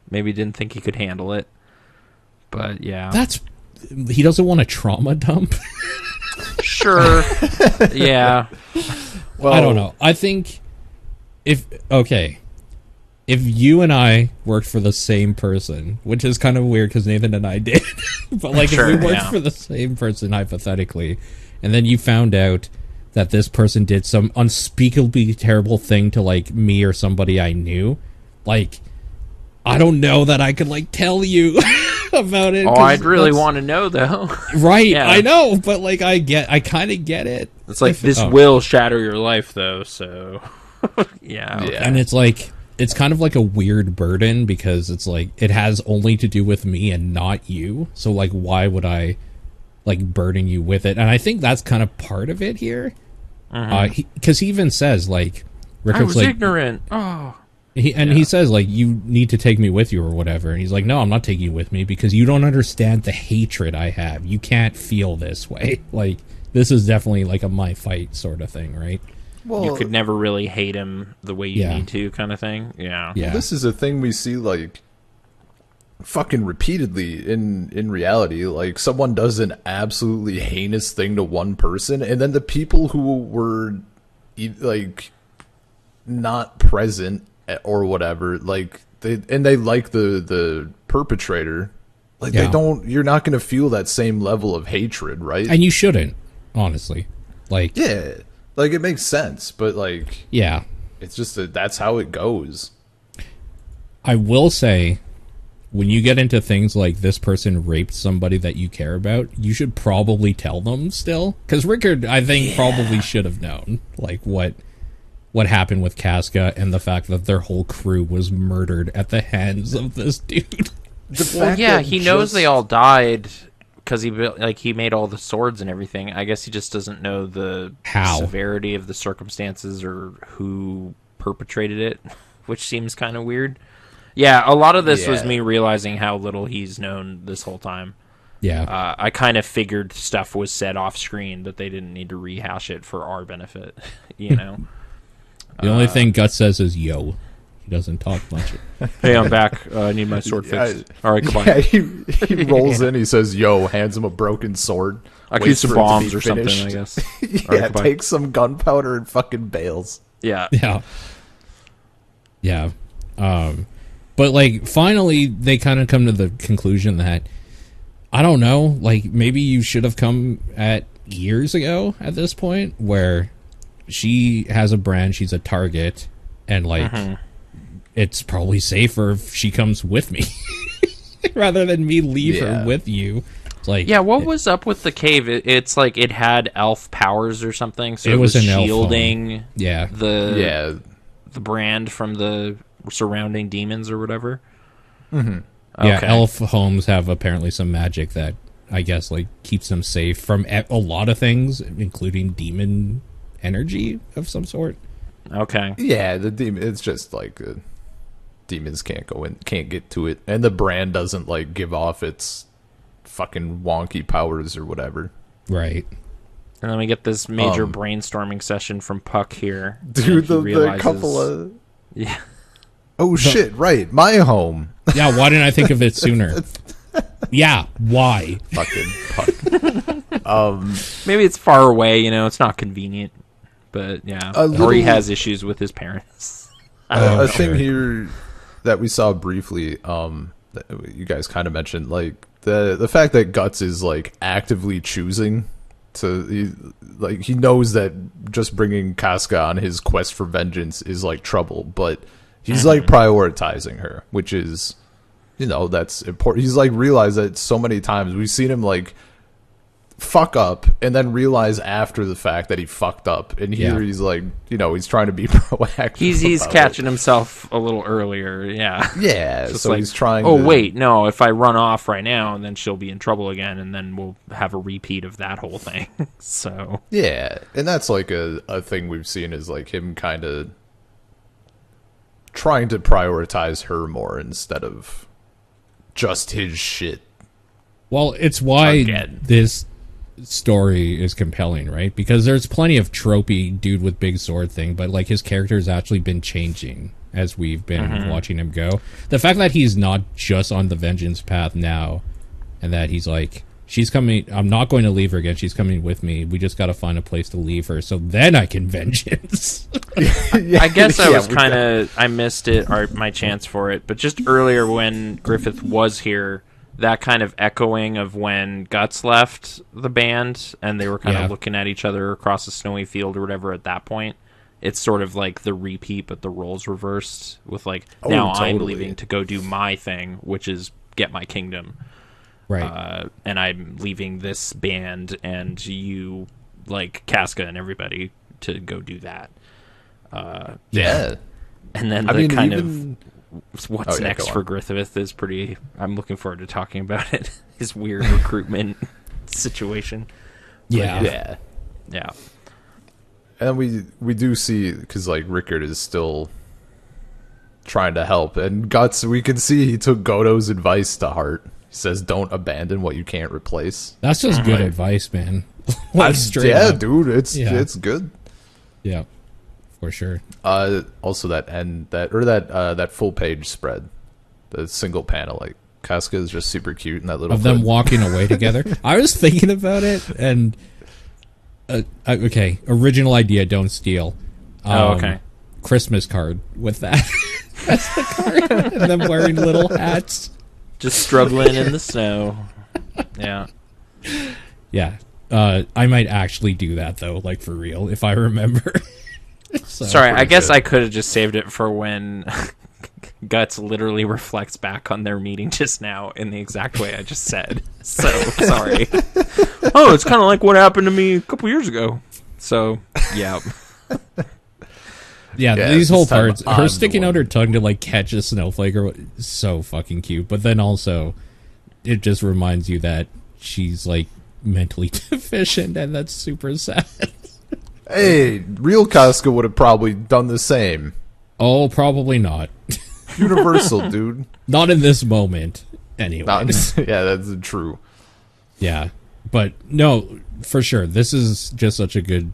Maybe didn't think he could handle it. But, yeah. He doesn't want a trauma dump. Sure. Yeah. Well, I don't know. I think if you and I worked for the same person, which is kind of weird because Nathan and I did, but like Sure, if we worked yeah. for the same person hypothetically, and then you found out that this person did some unspeakably terrible thing to like me or somebody I knew, like I don't know that I could like tell you about it. Oh, I'd really want to know, though. Right, Yeah. I know, but like I kind of get it. It's like, this Oh. will shatter your life, though, so... yeah. Okay. Yeah. And it's like, it's kind of like a weird burden because it's like, it has only to do with me and not you. So like, why would I like burden you with it? And I think that's kind of part of it here. Because he even says like, I Rickard's was like, ignorant. Oh. he says like, you need to take me with you or whatever. And he's like, no, I'm not taking you with me because you don't understand the hatred I have. You can't feel this way. Like, this is definitely like a my fight sort of thing, right? well, You could never really hate him the way you Yeah. need to, kind of thing. Yeah. Yeah. this is a thing we see like fucking repeatedly in reality. Like someone does an absolutely heinous thing to one person, and then the people who were like not present or whatever, like they like the perpetrator, like Yeah. they don't. You're not going to feel that same level of hatred, right? And you shouldn't, honestly. Like, Yeah, like it makes sense, but like yeah. it's just that's how it goes. I will say, when you get into things like this person raped somebody that you care about, you should probably tell them still. Because Rickard, I think, probably should have known, like, what happened with Casca and the fact that their whole crew was murdered at the hands of this dude. Well, yeah, he knows they all died because he made all the swords and everything. I guess he just doesn't know the How. severity of the circumstances or who perpetrated it, which seems kind of weird. Yeah, a lot of this was Yeah. me realizing how little he's known this whole time. Yeah. I kind of figured stuff was said off screen that they didn't need to rehash it for our benefit, you know? The only thing Guts says is, yo. He doesn't talk much. Hey, I'm back. I need my sword fixed. All right, goodbye. Yeah, he rolls in. He says, "Yo," hands him a broken sword. I could waits use some for it to bombs be or something, finished. I guess. Yeah, goodbye. takes some gunpowder and fucking bails. Yeah. Yeah. Yeah. But, like, finally, they kind of come to the conclusion that, I don't know, like, maybe you should have come at years ago at this point, where she has a brand, she's a target, and, like, it's probably safer if she comes with me rather than me leave her Yeah. with you. It's like, Yeah, what was up with the cave? It's like it had elf powers or something, so It it was was an elf shielding yeah. the brand from the surrounding demons or whatever. Yeah, Okay. elf homes have apparently some magic that I guess like keeps them safe from a lot of things, including demon energy of some sort. Okay. Yeah, the demon. It's just like demons can't go in, can't get to it, and the brand doesn't like give off its fucking wonky powers or whatever. Right. And then we get this major brainstorming session from Puck here. Dude, and he the realizes- couple of Yeah. oh shit, right, my home. Yeah, why didn't I think of it sooner? Yeah, why? Fucking Puck. Maybe it's far away, you know, it's not convenient. But yeah. A Or he little- has issues with his parents. A sure. thing here that we saw briefly, that you guys kind of mentioned, like the fact that Guts is like actively choosing to, he knows that just bringing Casca on his quest for vengeance is like trouble, but he's like prioritizing her, which is, you know, that's important. He's like realized that so many times we've seen him like fuck up and then realize after the fact that he fucked up, and here Yeah. he's like, you know, he's trying to be proactive. He's about catching it. himself a little earlier, yeah. Yeah, Just so like, he's trying oh to, wait, no, if I run off right now, and then she'll be in trouble again, and then we'll have a repeat of that whole thing. So yeah, and that's like a thing we've seen is like him kind of trying to prioritize her more instead of just his shit. Well, it's why Again. this story is compelling, right? Because there's plenty of tropey dude with big sword thing, but like his character's actually been changing as we've been watching him go. The fact that he's not just on the vengeance path now, and that he's like, she's coming, I'm not going to leave her again, she's coming with me, we just got to find a place to leave her, so then I can vengeance. I guess I missed it, or my chance for it, but just earlier when Griffith was here, that kind of echoing of when Guts left the band, and they were kind of looking at each other across a snowy field or whatever at that point. It's sort of like the repeat, but the roles reversed, with like, now totally. I'm leaving to go do my thing, which is get my kingdom. Right. And I'm leaving this band and you, like, Casca and everybody, to go do that. Yeah. And then of what's next for Griffith is pretty... I'm looking forward to talking about it. His weird recruitment situation. Yeah. Yeah. And we do see, because, like, Rickard is still trying to help. And Guts, we can see he took Godo's advice to heart. He says, don't abandon what you can't replace. That's just good advice, man. Straight up. Dude, it's good. Yeah, for sure. Also, that full page spread, the single panel, like, Casca is just super cute in that little... Of them walking away together. I was thinking about it, and... okay, original idea, don't steal. Okay. Christmas card with that. That's the card. And them wearing little hats. Just struggling in the snow. Yeah. Yeah. I might actually do that, though, like, for real, if I remember. Sorry, I guess I could have just saved it for when Guts literally reflects back on their meeting just now in the exact way I just said. So, sorry. It's kind of like what happened to me a couple years ago. So, yeah. Yeah, these whole parts, her sticking out her tongue to, like, catch a snowflake, so fucking cute. But then also, it just reminds you that she's, like, mentally deficient, and that's super sad. Hey, real Casca would have probably done the same. Oh, probably not. Universal, dude. Not in this moment, anyway. Yeah, that's true. Yeah, but no, for sure, this is just such a good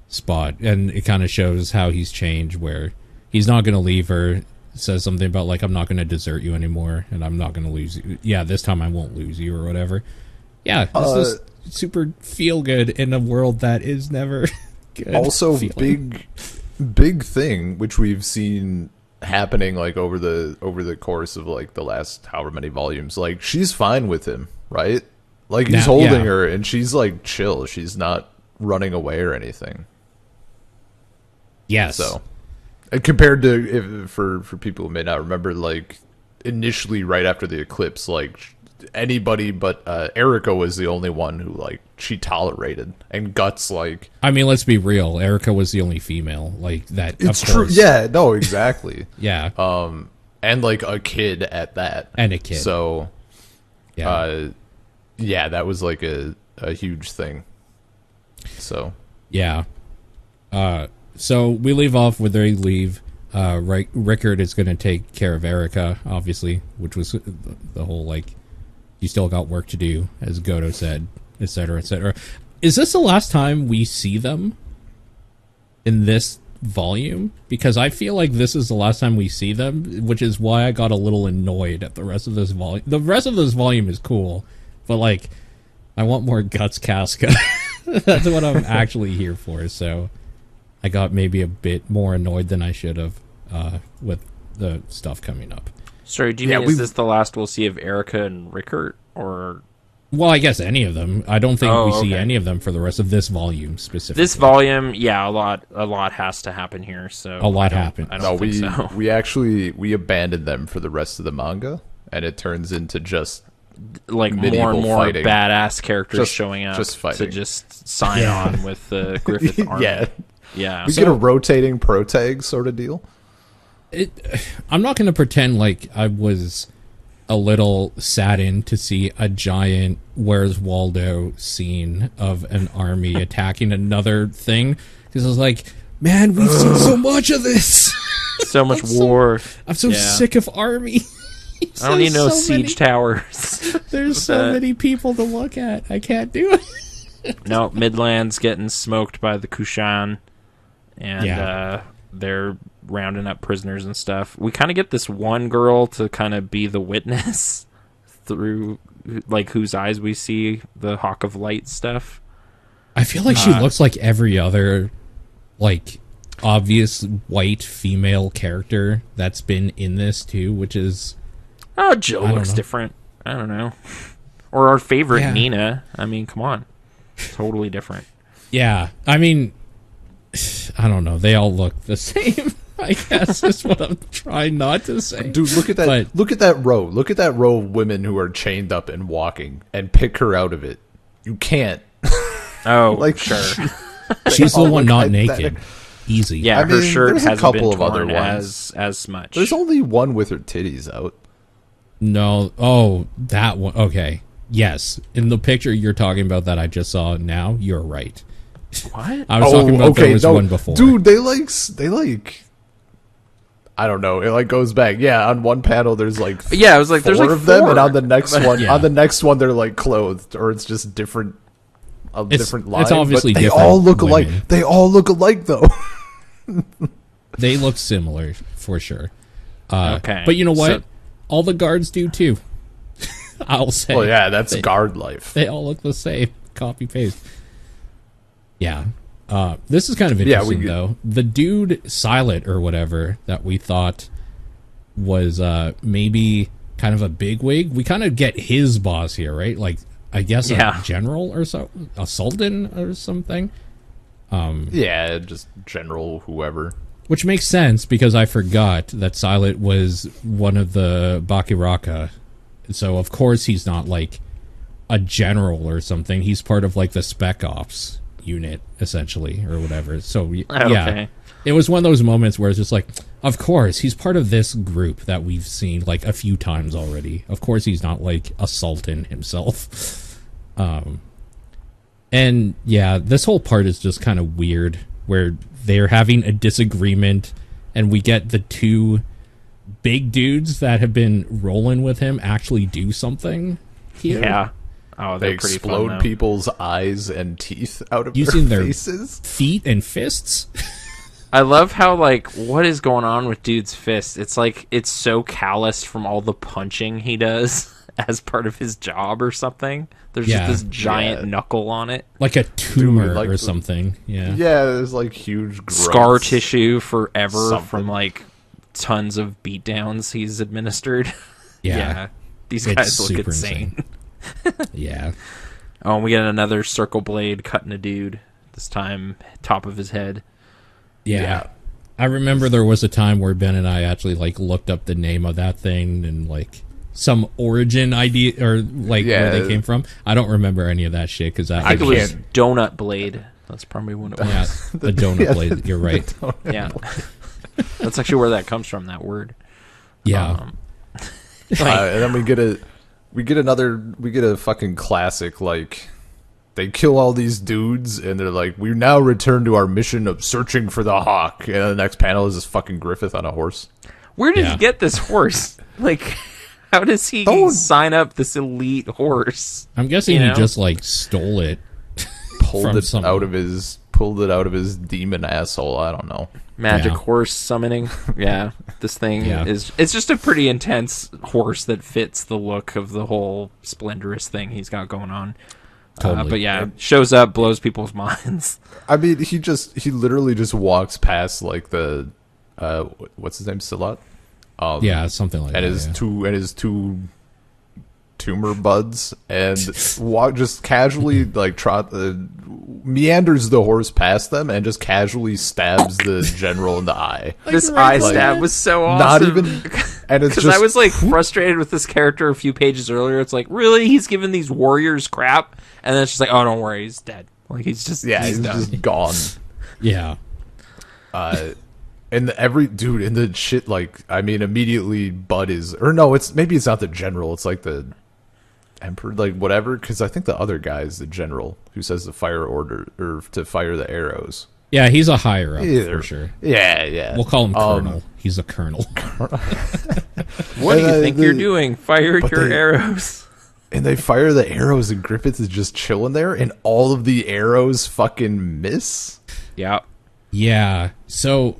spot, and it kind of shows how he's changed, where he's not going to leave her, says something about, like, I'm not going to desert you anymore, and I'm not going to lose you. Yeah, this time I won't lose you, or whatever. Yeah, this is super feel-good in a world that is never good. Also, feeling. big thing, which we've seen happening, like, over the course of, like, the last however many volumes. Like, she's fine with him, right? Like, he's holding her, and she's, like, chill. She's not running away or anything. Yes. So, and compared to, for people who may not remember, like, initially right after the eclipse, like, anybody but Erica was the only one who, like, she tolerated, and Guts, like, I mean, let's be real, Erica was the only female, like, that. It's true. Yeah, no, exactly. Yeah. And, like, a kid at that, and a kid. So, yeah, that was, like, a huge thing. So, yeah. So we leave off where they leave. Rickard is going to take care of Erica, obviously, which was the whole, like, you still got work to do, as Godo said, etc., etc. Is this the last time we see them in this volume? Because I feel like this is the last time we see them, which is why I got a little annoyed at the rest of this volume. The rest of this volume is cool, but, like, I want more Guts Casca. That's what I'm actually here for, so I got maybe a bit more annoyed than I should have with the stuff coming up. Sorry, do you mean is this the last we'll see of Erica and Rickard, or... Well, I guess any of them. I don't think we see any of them for the rest of this volume specifically. This volume, yeah, a lot has to happen here. So a lot happened. I don't think so. We abandoned them for the rest of the manga, and it turns into just, like, more and more fighting. Badass characters showing up to just sign on with the Griffith army. Yeah. We get a rotating protag sort of deal. I'm not going to pretend like I was a little saddened to see a giant Where's Waldo scene of an army attacking another thing, because I was like, man, we've seen so much of this. So much war. I'm so sick of army. I don't need no siege towers. There's so many people to look at. I can't do it. No, Midland's getting smoked by the Kushan, and they're rounding up prisoners and stuff. We kind of get this one girl to kind of be the witness through, like, whose eyes we see the Hawk of Light stuff. I feel like she looks like every other, like, obvious white female character that's been in this too, which is... Oh, Jill looks different. I don't know. Or our favorite, Nina. I mean, come on. Totally different. Yeah, I mean, I don't know. They all look the same, I guess, is what I'm trying not to say. Dude, look at that! Look at that row. Look at that row of women who are chained up and walking, and pick her out of it. You can't. Oh, like sure. She's the one not naked. Easy. Yeah, I mean, her shirt there's a hasn't couple been of other torn ones. as much. There's only one with her titties out. No. Oh, that one. Okay. Yes. In the picture you're talking about that I just saw now, you're right. What? I was talking about there was one before. Dude, they like I don't know. It like goes back. Yeah, on one panel there's like I was like, four there's like of them, four. and on the next one, Yeah. they're like clothed, or it's just different. Different line. It's obviously but they different all look women. alike. They all look alike, though. They look similar for sure. Okay, but you know what? so- All the guards do too. I'll say. Well, yeah, that's guard life. They all look the same. Copy paste. Yeah. This is kind of interesting though. The dude Silent or whatever that we thought was maybe kind of a bigwig. We kind of get his boss here, right? Like I guess a general or so, a sultan or something. Yeah, just general whoever. Which makes sense because I forgot that Silent was one of the Bakiraka. So of course he's not like a general or something. He's part of like the Spec Ops unit essentially or whatever. So yeah, it was one of those moments where it's just like, of course he's part of this group that we've seen like a few times already. Of course he's not like a sultan himself. And yeah, this whole part is just kind of weird where they're having a disagreement and we get the two big dudes that have been rolling with him actually do something here. Yeah. Oh, They pretty explode fun, people's eyes and teeth out of Using their their faces. feet and fists. I love how, like, what is going on with dude's fist? It's like, it's so calloused from all the punching he does as part of his job or something. There's just this giant knuckle on it. Like a tumor Dude, like or something. Yeah. Yeah, there's like huge growths. Scar tissue forever Something. from, like, tons of beatdowns he's administered. Yeah. These It's guys look super insane. Yeah. Oh, and we get another circle blade cutting a dude. This time, top of his head. Yeah. I remember there was a time where Ben and I actually like looked up the name of that thing and like some origin idea or like where they came from. I don't remember any of that shit because I think it was Donut Blade. That's probably what it was. Yeah, the donut blade. You're right. Yeah. That's actually where that comes from, that word. Yeah. And then we get a fucking classic, like, they kill all these dudes, and they're like, we now return to our mission of searching for the hawk. And the next panel is this fucking Griffith on a horse. Where did he get this horse? Like, how does he sign up this elite horse? I'm guessing he just like stole it. Pulled it out of his demon asshole. I don't know. Magic horse summoning. Yeah, this thing it's just a pretty intense horse that fits the look of the whole splendorous thing he's got going on. Totally. But yeah, shows up, blows people's minds. I mean, he literally just walks past like the what's his name, Silat? Yeah, something like that. His two tumor buds, and just casually like meanders the horse past them and just casually stabs the general in the eye. This eye stab was so awesome. Not even, and it's because just I was like frustrated with this character a few pages earlier. It's like, really, he's giving these warriors crap, and then it's just like, oh, don't worry, he's dead. Like he's just he's just gone. Yeah. And every dude in the shit, like, I mean, immediately Bud is, or no, maybe it's not the general, it's like the emperor, like whatever, because I think the other guy is the general who says to fire order or to fire the arrows. Yeah, he's a higher up for sure. Yeah. We'll call him Colonel. He's a colonel. What do you think you're doing? Fire your arrows. And they fire the arrows, and Griffith is just chilling there, and all of the arrows fucking miss. Yeah. Yeah. So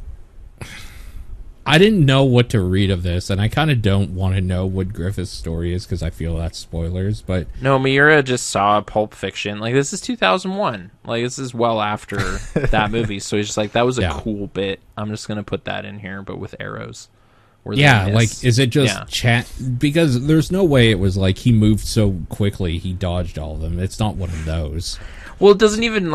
I didn't know what to read of this, and I kind of don't want to know what Griffith's story is because I feel that's spoilers. But no, Miura just saw Pulp Fiction. Like, this is 2001. Like, this is well after that movie. So he's just like, that was a cool bit. I'm just gonna put that in here, but with arrows. Yeah, like, is it just chat? Because there's no way it was like he moved so quickly he dodged all of them. It's not one of those. Well, it doesn't even,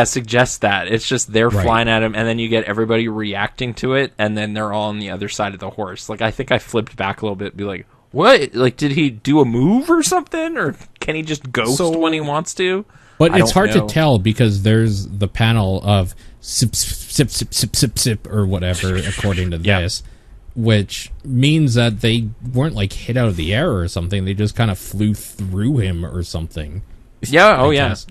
suggest that. It's just they're flying at him, and then you get everybody reacting to it, and then they're all on the other side of the horse. Like, I think I flipped back a little bit and be like, what? Like, did he do a move or something? Or can he just ghost when he wants to? But it's hard to tell because there's the panel of sip, sip, sip, sip, sip, sip, or whatever, according to this, which means that they weren't, like, hit out of the air or something. They just kind of flew through him or something. Yeah,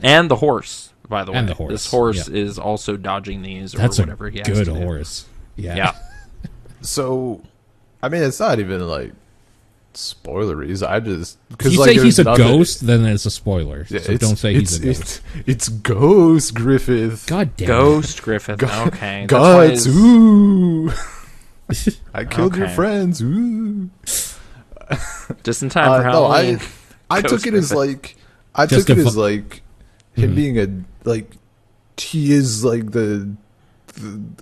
and the horse, by the way. And the horse. This horse is also dodging these or whatever he has to do. That's a good horse. Yeah. So, I mean, it's not even, like, spoileries. I just... If you say he's a ghost, then it's a spoiler. Yeah, so don't say he's a ghost. It's Ghost Griffith. God damn Ghost Griffith. Okay. Gods, ooh. I killed your friends, ooh. Just in time for Halloween. No, I took it as, like... I took it as, like, him being he is, like, the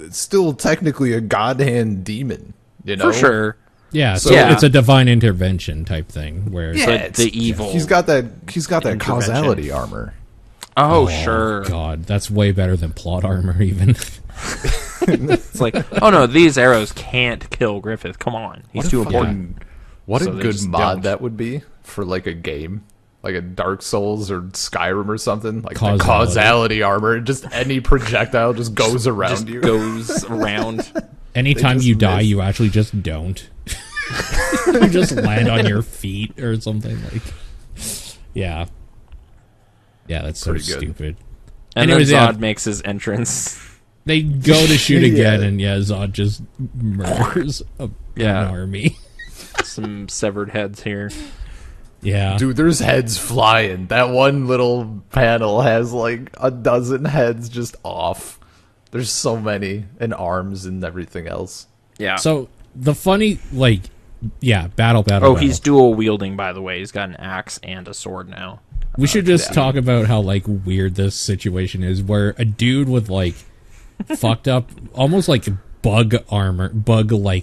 still technically a god hand demon, you know? For sure. Yeah, so it's a divine intervention type thing, where it's the evil. He's got that causality armor. Oh, sure. God, that's way better than plot armor, even. It's like, oh no, these arrows can't kill Griffith. Come on. He's too important. What a good mod that would be for, like, a game. Like a Dark Souls or Skyrim or something. Like the causality armor. Just any projectile just goes around you. Goes around. Anytime you die, you actually just don't. You just land on your feet or something. Like, yeah. Yeah, that's so stupid. And anyways, then Zod makes his entrance. They go to shoot again, and Zod just murders an army. Some severed heads here. Yeah. Dude, there's heads flying. That one little panel has like a dozen heads just off. There's so many, and arms and everything else. Yeah. So the funny, battle. Oh, he's dual wielding, by the way. He's got an axe and a sword now. We should just talk about how, like, weird this situation is, where a dude with, like, fucked up, almost like bug-like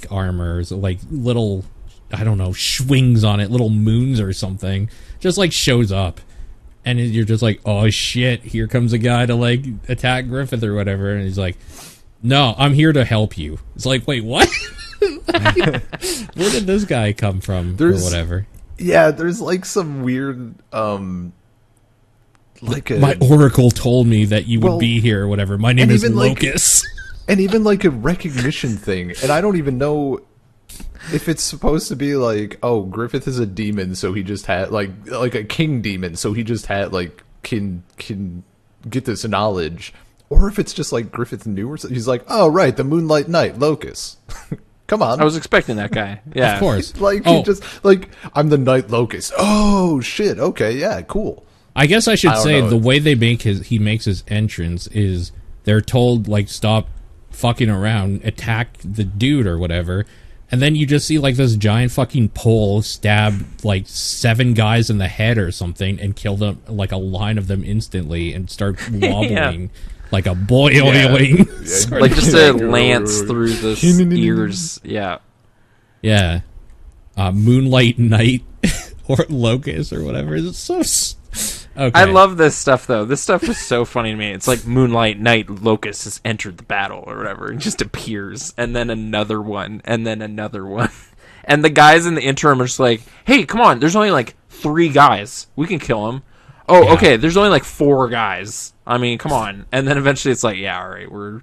armors, like little, I don't know, swings on it, little moons or something, just, like, shows up. And you're just like, oh, shit, here comes a guy to, like, attack Griffith or whatever. And he's like, no, I'm here to help you. It's like, wait, what? Where did this guy come from or whatever? Yeah, there's, like, some weird, my oracle told me that you would be here or whatever. My name is Locus. And even, like, a recognition thing. And I don't even know if it's supposed to be like, oh, Griffith is a demon, so he just had like a king demon, so he just had like can get this knowledge, or if it's just like Griffith knew or something. He's like, oh right, the Moonlight Knight, Locus. Come on, I was expecting that guy. Yeah, of course. Like he just like, I'm the Night Locust. Oh shit, okay, yeah, cool. I guess I should say the way they he makes his entrance is they're told like stop fucking around, attack the dude or whatever. And then you just see, like, this giant fucking pole stab, like, 7 guys in the head or something and kill them, like, a line of them instantly and start wobbling like a boiling. Yeah. Like, just a lance through the ears. Yeah. Yeah. Moonlight Knight or Locust or whatever. It's so... Okay. I love this stuff, though. This stuff is so funny to me. It's like Moonlight Knight Locust has entered the battle or whatever and just appears. And then another one. And then another one. And the guys in the interim are just like, hey, come on. There's only like 3 guys. We can kill them. Oh, yeah. Okay. There's only like 4 guys. I mean, come on. And then eventually it's like, yeah, all right. We're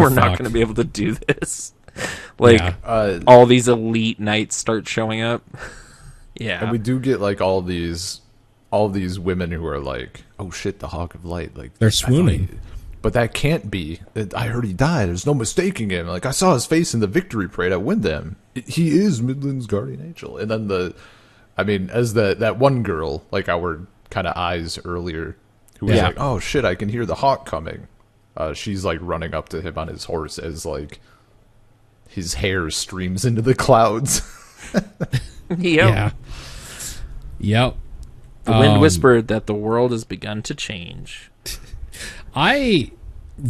not going to be able to do this. Like, all these elite knights start showing up. Yeah. And we do get like all these women who are like, oh shit, the Hawk of Light, like they're swooning. But that can't be. I heard he died. There's no mistaking him. Like I saw his face in the victory parade at Windham. He is Midland's guardian angel. And then as that one girl, like our kind of eyes earlier, who was like, oh shit, I can hear the Hawk coming. She's like running up to him on his horse as like his hair streams into the clouds. Yep. Yeah. Yep. The wind whispered that the world has begun to change. I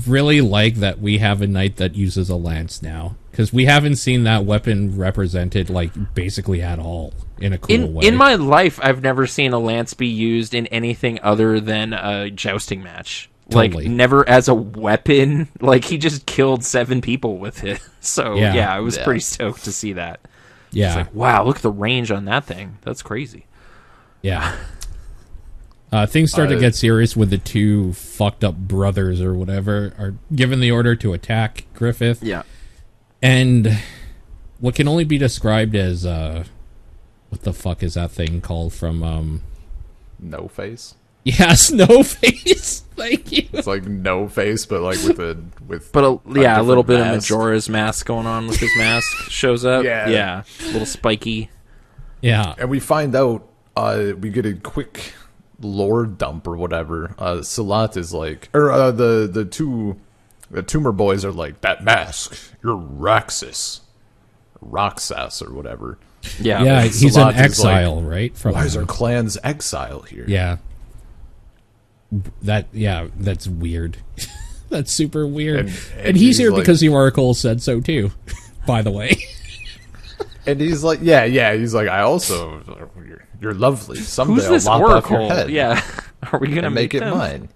really like that we have a knight that uses a lance now, because we haven't seen that weapon represented like basically at all in a cool way. In my life, I've never seen a lance be used in anything other than a jousting match. Totally. Like, never as a weapon. Like, he just killed 7 people with it. So, yeah, I was pretty stoked to see that. Yeah. It's like, wow, look at the range on that thing. That's crazy. Yeah. Things start to get serious with the 2 fucked up brothers or whatever are given the order to attack Griffith. Yeah. And what can only be described as, what the fuck is that thing called from, No Face? Yeah, Snow Face. Thank you. It's like No Face, but like with a little bit mask. of Majora's Mask going on with his mask shows up. Yeah. A little spiky. Yeah. And we find out, we get a quick lore dump or whatever. Salat is like, or the tumor boys are like, that mask, you're Roxas or whatever. Yeah, he's Salat an is like, exile, right? From why is our clan's exile here? Yeah. That's weird. That's super weird. And he's here like, because the Oracle said so too, by the way. And he's like, he's like, I also, you're lovely. Someday Who's this I'll lop off your Oracle? head. Yeah. Are we gonna and make it them? mine.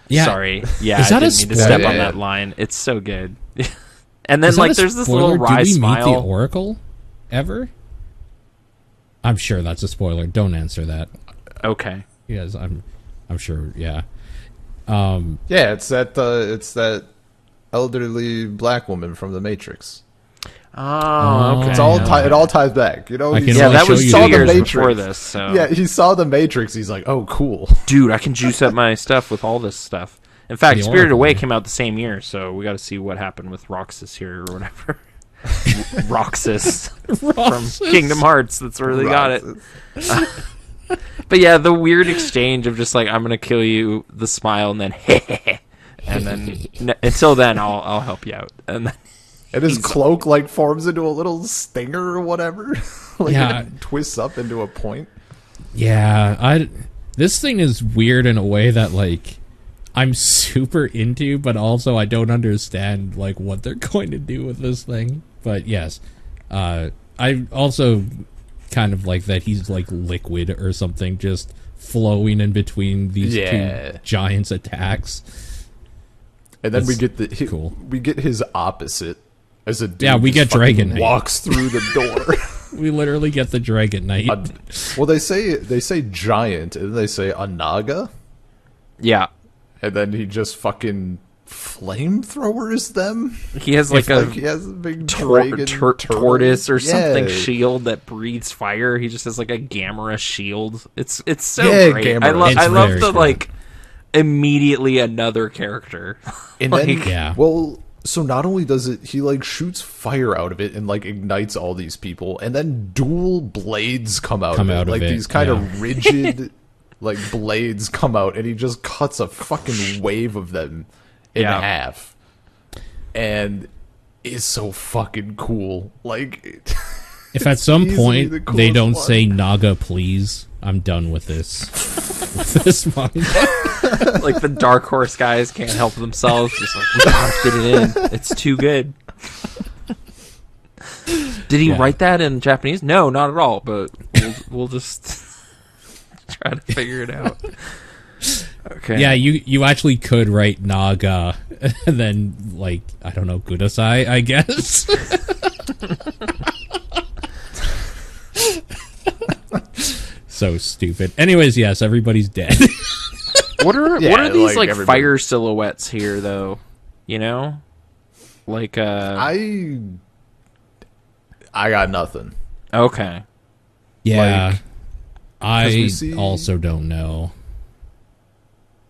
Yeah. Sorry. Yeah, Is I that a didn't mean to spoiler? step on Yeah. that line. It's so good. And then, Is that like, a there's this spoiler? little wry Did we smile. meet the Oracle ever? I'm sure that's a spoiler. Don't answer that. Okay. Yes, I'm sure. Yeah. Yeah, it's that elderly black woman from the Matrix. Oh, okay. It's all it all ties back, you know. I can He's- Yeah, only that show was you 2 the years Matrix. before this. So. Yeah, he saw the Matrix. He's like, oh, cool. Dude, I can juice up my stuff with all this stuff. In fact, The Spirited Oracle, Away yeah. came out the same year, so we got to see what happened with Roxas here or whatever. Roxas from Kingdom Hearts. That's where they got it. But yeah, the weird exchange of just like, I'm gonna kill you, the smile, and then and then until then I'll help you out, and then And his cloak like forms into a little stinger or whatever. Like Yeah. it twists up into a point. Yeah, this thing is weird in a way that like I'm super into, but also I don't understand like what they're going to do with this thing. But yes, I also kind of like that he's like liquid or something, just flowing in between these 2 giants' attacks. And then we That's get cool. we get his opposite as a dude. Yeah, we just get Dragon fucking Knight. walks through the door. We literally get the Dragon Knight. Well, they say giant, and then they say a naga, yeah, and then he just fucking flamethrowers them. he has like a He has a big dragon tortoise or something Yeah. shield that breathes fire. He just has like a Gamera shield. It's so Yeah, great. Gamera. It's I love very the cool. like immediately another character. And then, Yeah. well, so not only does it, he like shoots fire out of it and like ignites all these people, and then dual blades come out of it. Like these kind of rigid, like blades come out, and he just cuts a fucking wave of them in Yeah. half, and it's so fucking cool. Like, If at some easily point the they coolest don't one. say Naga, please, I'm done with this. With this manga. Like the Dark Horse guys can't help themselves. Just like, we gotta fit it in. It's too good. Did he Yeah. write that in Japanese? No, not at all. But we'll just try to figure it out. Okay. Yeah, you actually could write Naga and then, like, I don't know, Kudasai, I guess. So stupid. Anyways, yes, everybody's dead. What are Yeah, these like, like everybody- fire silhouettes here though? You know, like I got nothing. okay. Yeah. Like, 'cause I we see- also don't know.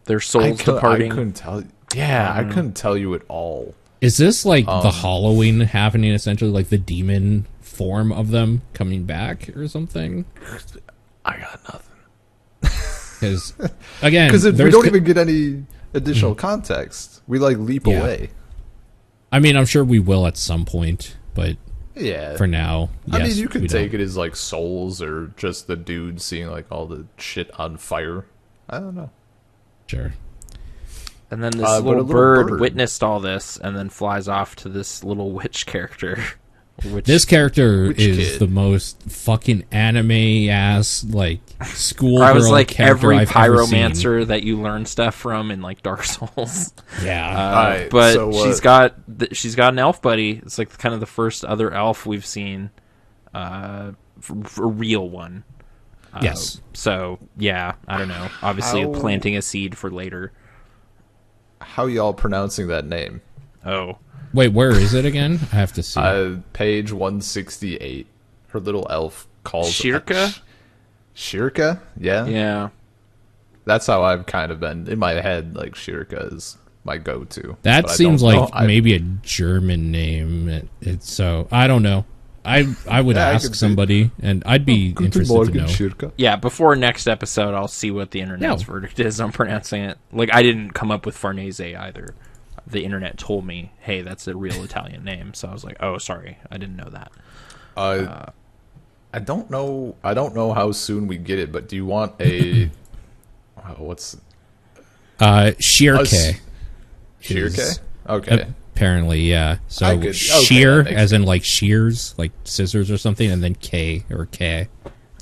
Their souls I departing. couldn't tell. Yeah, I couldn't tell you at all. Is this like the Halloween happening, essentially, like the demon form of them coming back or something? I got nothing. Because, again, Because we there's don't even get any additional context. We like leap Yeah. away. I mean, I'm sure we will at some point, but Yeah. for now, I yes, mean, you we could take don't. it as like souls or just the dude seeing like all the shit on fire. I don't know. Sure. And then this But a little little bird bird. witnessed all this and then flies off to this little witch character. Which, This character Which is kid? the most fucking anime-ass, like, schoolgirl I was like character every I've ever seen. pyromancer that you learn stuff from in like Dark Souls. Yeah. Alright, But so, she's got an elf buddy. It's like kind of the first other elf we've seen, for a real one. Yes. So yeah, I don't know. Obviously, How- planting a seed for later. How y'all pronouncing that name? Oh, Wait, where is it again? I have to see. Page 168. Her little elf calls Shirka? Shirka? Yeah. Yeah. That's how I've kind of been in my head. Like Shirka is my go-to. that But I seems don't know. like maybe a German name. It's so I don't know. I would Yeah, I ask could see. somebody, and I'd be interested to know. Shirka. Yeah, before next episode, I'll see what the internet's No. verdict is on pronouncing it. Like, I didn't come up with Farnese either. The internet told me, hey, that's a real Italian name. So I was like, oh, sorry, I didn't know that. I don't know. I don't know how soon we get it, but do you want a? What's Shirke. Shirke? is- Okay. Apparently, yeah. So I could- okay, shear, that makes as in like shears, like scissors or something, and then K or K.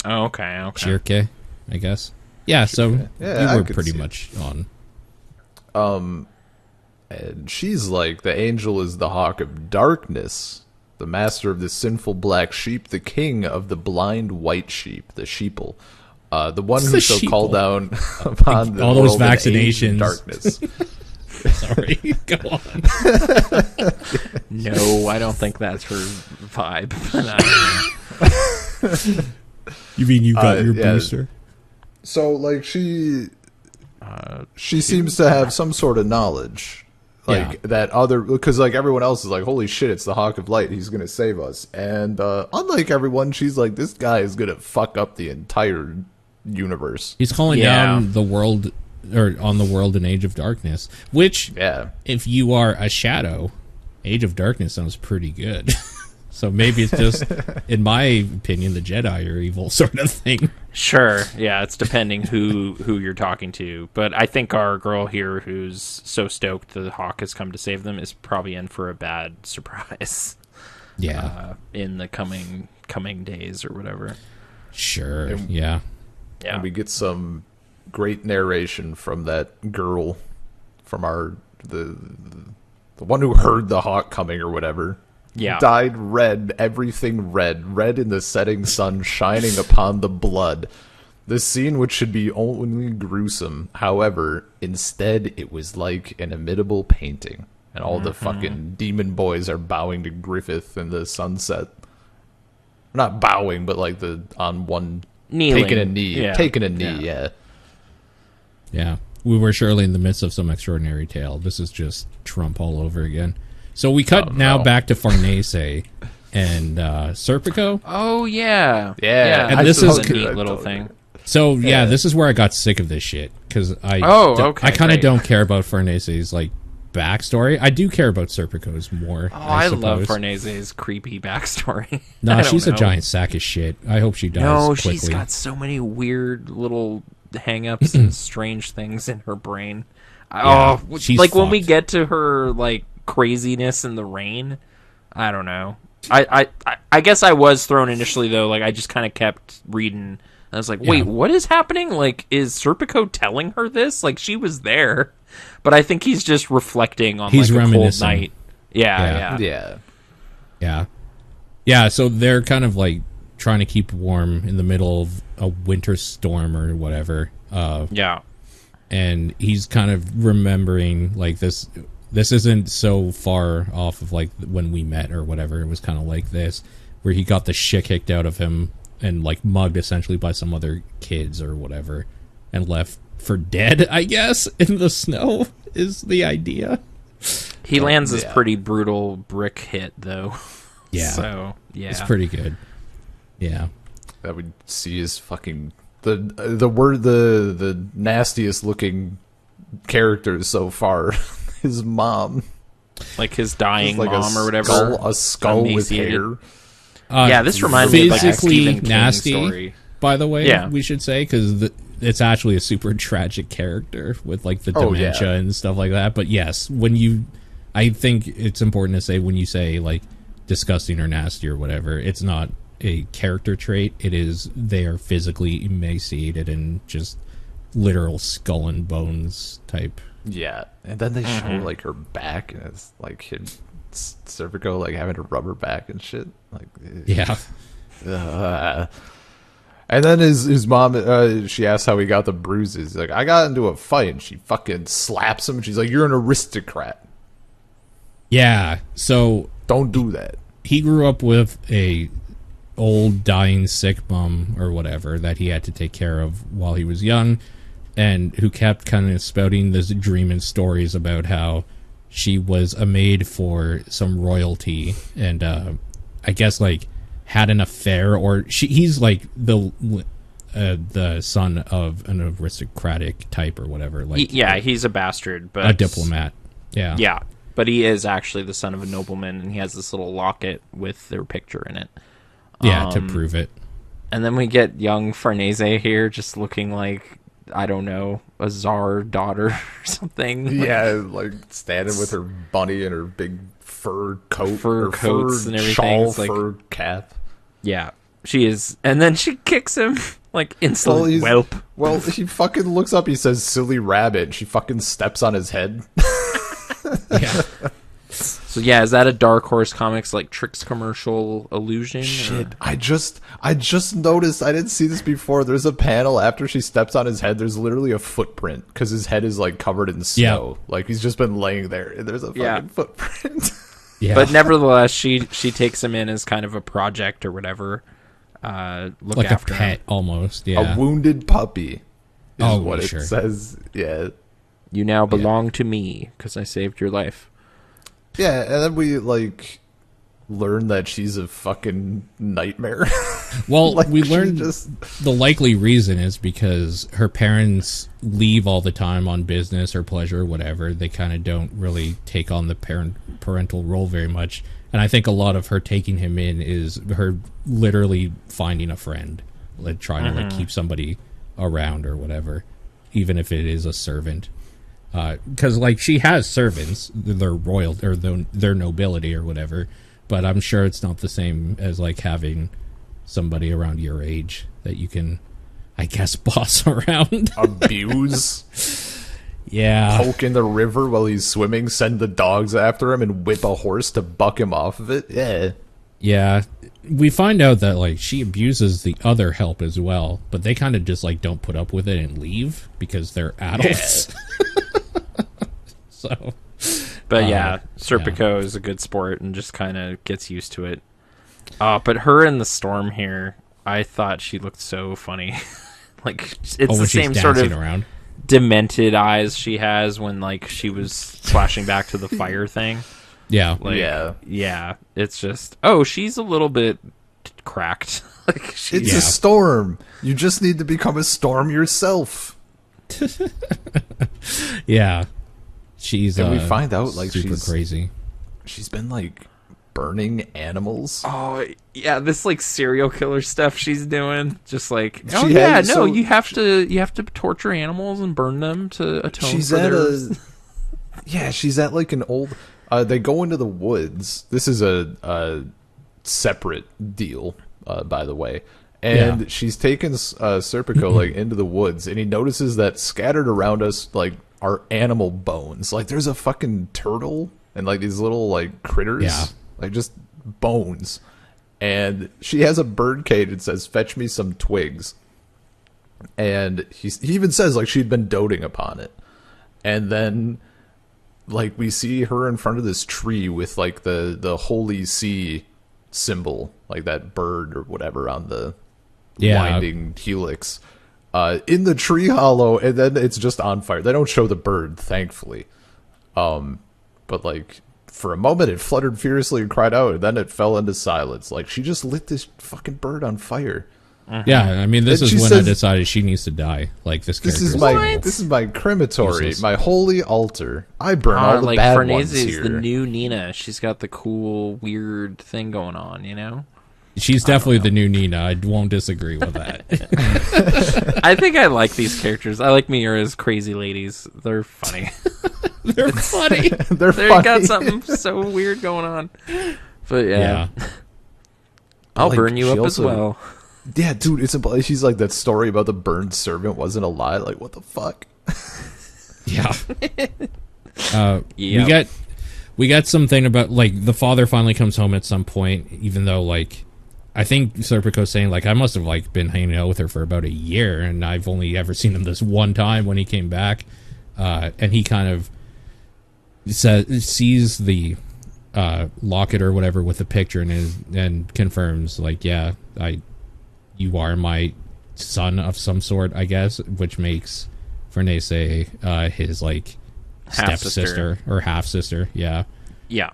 Oh, okay. Shirke, I guess. Yeah, so Yeah, I you were could pretty see it. much on. And she's like, the angel is the hawk of darkness, the master of the sinful black sheep, the king of the blind white sheep, the sheeple. The one What's who the shall call sheeple? down upon the All those world in age and vaccinations. darkness. Sorry, go on. No, I don't think that's her vibe. But I don't know. You mean you got your yeah. booster? So, like, she seems to have some sort of knowledge. Like, Yeah. that other... Because, like, everyone else is like, holy shit, it's the Hawk of Light. He's going to save us. And, unlike everyone, she's like, this guy is going to fuck up the entire universe. He's calling Yeah. down the world, or on the world in Age of Darkness. Which, Yeah. if you are a shadow, Age of Darkness sounds pretty good. So maybe it's just, in my opinion, the Jedi are evil sort of thing. Sure, yeah, it's depending who you're talking to. But I think our girl here, who's so stoked the Hawk has come to save them, is probably in for a bad surprise. Yeah, In the coming days or whatever. sure. Yeah. Yeah, And we get some great narration from that girl, from the one who heard the hawk coming or whatever. yeah. Dyed red, everything red in the setting sun shining upon the blood. The scene which should be only gruesome, however, instead it was like an imitable painting. And all the fucking demon boys are bowing to Griffith in the sunset. Not bowing, but like on one... Kneeling. Taking a knee. Yeah. Taking a knee, yeah. Yeah. We were surely in the midst of some extraordinary tale. This is just Trump all over again. So we cut now back to Farnese and Serpico. Oh yeah, Yeah. And I this suppose is- a neat I little totally thing. So yeah, this is where I got sick of this shit because I Okay, I kind of great. don't care about Farnese's like backstory. I do care about Serpico's more. Oh, I love suppose. Farnese's creepy backstory. No, I don't she's a know. giant sack of shit. I hope she dies No, quickly. she's got so many weird little hang-ups and strange things in her brain. Yeah, Oh, she's like when we fucked. get to her like craziness in the rain, I don't know. I guess I was thrown initially though. Like I just kind of kept reading. And I was like, wait, Yeah. what is happening? Like, is Serpico telling her this? Like she was there, but I think he's just reflecting on He's like a cold reminiscing. night. Yeah. Yeah. Yeah, so they're kind of like trying to keep warm in the middle of a winter storm or whatever. Yeah. And he's kind of remembering like this isn't so far off of like when we met or whatever. It was kind of like this where he got the shit kicked out of him and like mugged essentially by some other kids or whatever and left for dead, I guess, in the snow is the idea. He lands this yeah. pretty brutal brick hit though. Yeah. So yeah, It's pretty good. Yeah. That would see his fucking the nastiest looking characters so far. His mom. like his dying like mom or whatever. A skull with hair. Yeah, this reminds me of like a Stephen King nasty story. By the way, Yeah. we should say, because it's actually a super tragic character with like the dementia and stuff like that. But yes, I think it's important to say when you say like disgusting or nasty or whatever, it's not a character trait. It is they are physically emaciated and just literal skull and bones type. Yeah, and then they show like her back, and it's like his cervical, like having to rub her back and shit. Like, Yeah. And then his mom, she asks how he got the bruises. He's like, I got into a fight, and she fucking slaps him. And she's like, you're an aristocrat. Yeah. So Don't do that. he grew up with a old dying sick mom or whatever that he had to take care of while he was young, and who kept kind of spouting this dream and stories about how she was a maid for some royalty and I guess like had an affair, or he's like the son of an aristocratic type or whatever, like he's a bastard, but a diplomat. Yeah. But he is actually the son of a nobleman, and he has this little locket with their picture in it. To prove it. And then we get young Farnese here just looking like, I don't know, a czar daughter or something. Yeah, like standing with her bunny and her big fur coat, Fur coats and everything. shawl, fur cap. Yeah, she is. And then she kicks him like insolent whelp. Well, he fucking looks up, he says, silly rabbit, and she fucking steps on his head. Yeah. So yeah, is that a Dark Horse Comics like Tricks commercial illusion? Shit, I just noticed, I didn't see this before. There's a panel after she steps on his head, there's literally a footprint, because his head is like covered in snow. Like he's just been laying there, and there's a fucking footprint. Yeah. But nevertheless, she takes him in as kind of a project or whatever. Look like after a pet him. almost. Yeah. A wounded puppy is what sure. it says. Yeah. You now belong to me because I saved your life. Yeah, and then we like learn that she's a fucking nightmare. Well, Like, we she learned just- the likely reason is because her parents leave all the time on business or pleasure or whatever. They kind of don't really take on the parental role very much. And I think a lot of her taking him in is her literally finding a friend, like trying to like keep somebody around or whatever, even if it is a servant. Because like she has servants, they're royal or their nobility or whatever, but I'm sure it's not the same as like having somebody around your age that you can, I guess, boss around. abuse, Yeah. poke in the river while he's swimming, send the dogs after him, and whip a horse to buck him off of it. Yeah. Yeah. We find out that like she abuses the other help as well, but they kind of just like don't put up with it and leave because they're adults. So, But Serpico is a good sport and just kind of gets used to it. But her in the storm here, I thought she looked so funny. Like it's when the she's same sort of dancing around. demented eyes she has when like she was flashing back to the fire thing. Yeah. Like, Yeah. yeah. It's just she's a little bit cracked. Like It's Yeah. a storm. You just need to become a storm yourself. Yeah. She's And we find out like super she's crazy. She's been like burning animals. Oh yeah, this like serial killer stuff she's doing, just like you have to torture animals and burn them to atone She's for at their. she's at like an old. They go into the woods. This is a separate deal, by the way. And she's taken Serpico like into the woods, and he notices that scattered around us like are animal bones. Like there's a fucking turtle and like these little like critters. Yeah. Like just bones. And she has a bird cage that says, "Fetch me some twigs." And he even says like she'd been doting upon it. And then like we see her in front of this tree with like the holy sea symbol, like that bird or whatever on the winding helix in the tree hollow, and then it's just on fire. They don't show the bird, thankfully. But like for a moment it fluttered furiously and cried out, and then it fell into silence. Like she just lit this fucking bird on fire. Yeah, I mean, this And is she when I says- decided she needs to die. Like, this character This is my crematory, Useless. my holy altar. I burn all the Like bad Farnese ones is here. the new Nina. She's got the cool, weird thing going on, you know? She's definitely the new Nina. I won't disagree with that. I think I like these characters. I like Miura's crazy ladies. They're funny. They're funny. They're They funny. got something so weird going on. But yeah, I'll Like, burn you she up as also- well. Yeah, dude, she's like, that story about the burned servant wasn't a lie. Like, what the fuck? Yeah. Yep. We got something about, like, the father finally comes home at some point, even though, like, I think Serpico's saying, like, I must have, like, been hanging out with her for about a year, and I've only ever seen him this one time when he came back. And he kind of sees the locket or whatever with the picture and confirms, like, yeah, you are my son of some sort, I guess, which makes Farnese his, like, stepsister or half sister. Yeah. Yeah.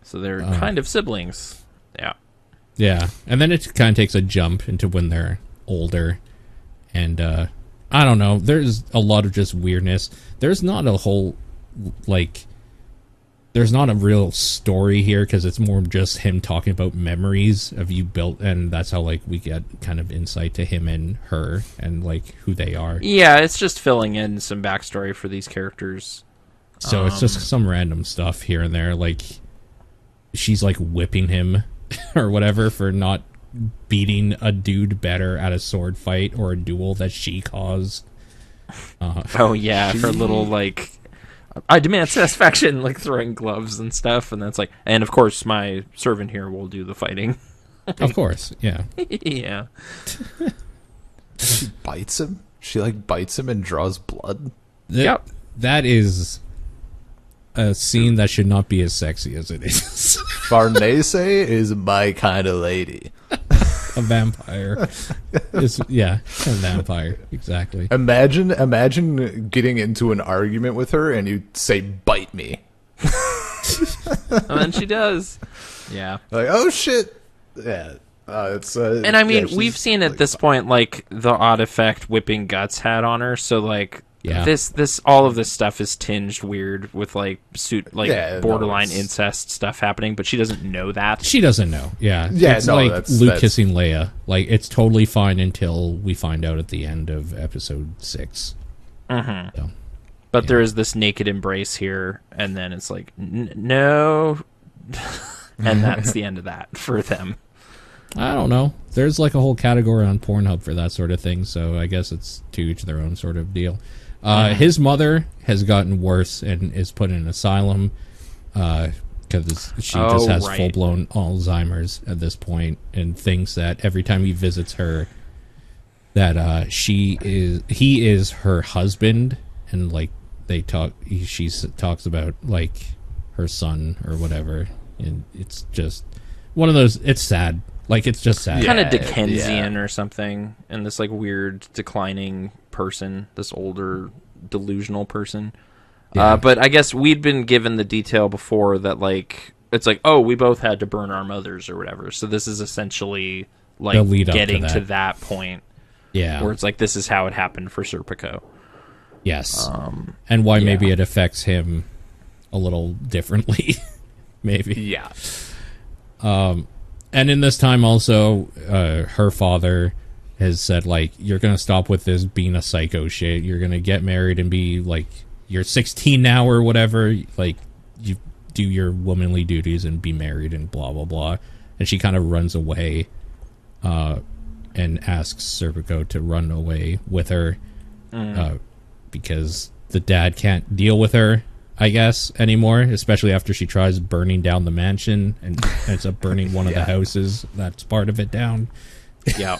So they're kind of siblings. Yeah. Yeah. And then it kind of takes a jump into when they're older. And I don't know. There's a lot of just weirdness. There's not a whole, like, there's not a real story here because it's more just him talking about memories of you built, and that's how, like, we get kind of insight to him and her and, like, who they are. Yeah, it's just filling in some backstory for these characters. So it's just some random stuff here and there, like she's like whipping him or whatever for not beating a dude better at a sword fight or a duel that she caused. Oh yeah, her little, like, I demand satisfaction, like throwing gloves and stuff, and that's like, and of course my servant here will do the fighting. Of course, yeah. Yeah. She bites him? She, like, bites him and draws blood? Yep. That is a scene that should not be as sexy as it is. Farnese is my kind of lady. A vampire. Yeah, a vampire. Exactly. Imagine getting into an argument with her and you say, bite me. And then she does. Yeah. Like, oh shit. Yeah. It's And I mean, yeah, we've she's, seen at like, this point, like, the odd effect whipping guts had on her, so, like, Yeah. this all of this stuff is tinged weird with, like, Yeah, no, borderline it's- incest stuff happening, but she doesn't know that. She doesn't know. Yeah. Yeah, It's no, like that's- Luke that's- kissing Leia. Like, it's totally fine until we find out at the end of episode 6. Mm-hmm. So, But there is this naked embrace here, and then it's like, no. And that's the end of that for them. I don't know. There's like a whole category on Pornhub for that sort of thing, so I guess it's to each their own sort of deal. His mother has gotten worse and is put in an asylum because she just has right. full-blown Alzheimer's at this point and thinks that every time he visits her that he is her husband, and like they talk she talks about like her son or whatever, and it's just one of those, it's sad. Like, it's just sad. Kind of Yeah, Dickensian yeah. or something, and this, like, weird declining person, this older delusional person. Yeah. But I guess we'd been given the detail before that, like, it's like, oh, we both had to burn our mothers or whatever. So this is essentially, like, The lead up to getting that. to that point Yeah. where it's like, this is how it happened for Serpico. Yes. And why yeah. maybe it affects him a little differently. Maybe. Yeah. And in this time also, her father has said, like, you're going to stop with this being a psycho shit. You're going to get married and be, like, you're 16 now or whatever. Like, you do your womanly duties and be married and blah, blah, blah. And she kind of runs away and asks Serpico to run away with her because the dad can't deal with her, I guess, anymore, especially after she tries burning down the mansion and ends up burning one of the houses that's part of it down. Yeah.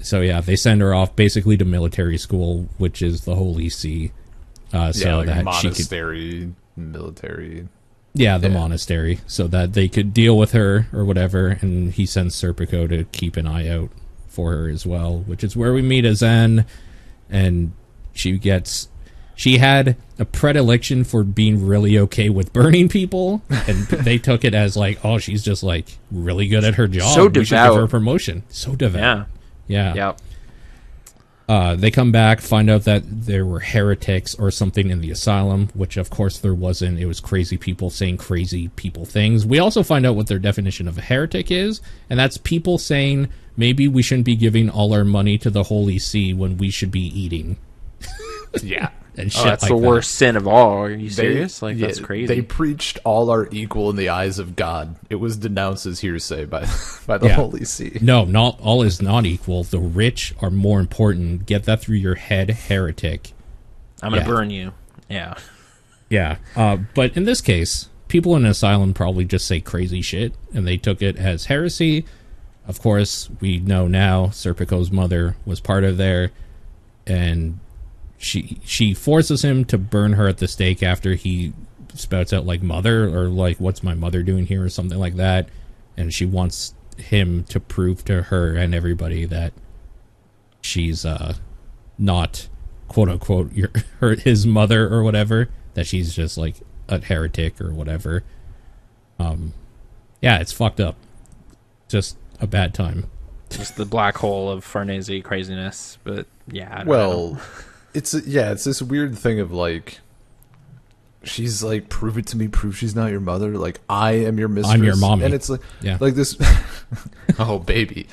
So yeah, they send her off basically to military school, which is the Holy See. So like that monastery, military. the monastery, so that they could deal with her or whatever, and he sends Serpico to keep an eye out for her as well, which is where we meet Azan, and she gets she had a predilection for being really okay with burning people, and they took it as like, oh, she's just like really good at her job. So we should devout. give her a promotion. So devout. Yeah. Yeah. Yep. They come back, find out that there were heretics or something in the asylum, which of course there wasn't. It was crazy people saying crazy people things. We also find out what their definition of a heretic is, and that's people saying maybe we shouldn't be giving all our money to the Holy See when we should be eating. Yeah. And shit That's like the that. worst sin of all. Are you serious? That's crazy. They preached all are equal in the eyes of God. It was denounced as hearsay by the Holy See. No, not all is not equal. The rich are more important. Get that through your head, heretic. I'm going to burn you. Yeah. Yeah. But in this case, people in an asylum probably just say crazy shit, and they took it as heresy. Of course, we know now Serpico's mother was part of there, and she forces him to burn her at the stake after he spouts out like mother, or like what's my mother doing here, or something like that, and she wants him to prove to her and everybody that she's not quote unquote his mother or whatever, that she's just like a heretic or whatever. Yeah, it's fucked up. Just a bad time. Just the black hole of Farnese craziness. But yeah, I don't know. It's this weird thing of like, she's like, prove it to me, prove she's not your mother. Like, I am your mistress. I'm your mommy. And it's like, like this. Oh, baby.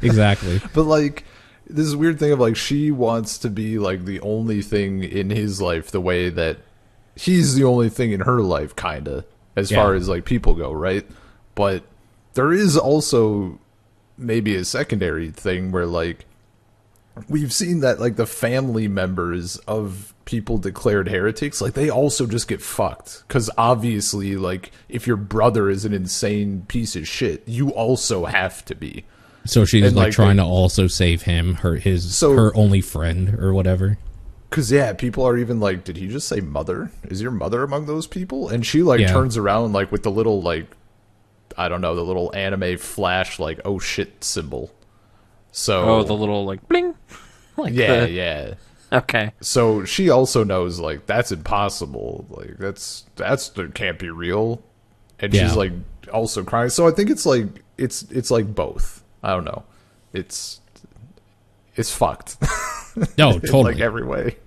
Exactly. But like, this weird thing of like, she wants to be like the only thing in his life the way that he's the only thing in her life, kind of, as far as like people go, right? But there is also maybe a secondary thing where like, we've seen that like the family members of people declared heretics, like they also just get fucked, because obviously like if your brother is an insane piece of shit, you also have to be. So she's like trying to also save him, her only friend or whatever. Because people are even like, did he just say mother? Is your mother among those people? And she like turns around like with the little like, I don't know, the little anime flash like oh shit symbol. So the little like bling. Like yeah. Okay. So she also knows like that's impossible. Like that can't be real. And she's like also crying. So I think it's like it's like both. I don't know. It's fucked. No, totally. Like every way.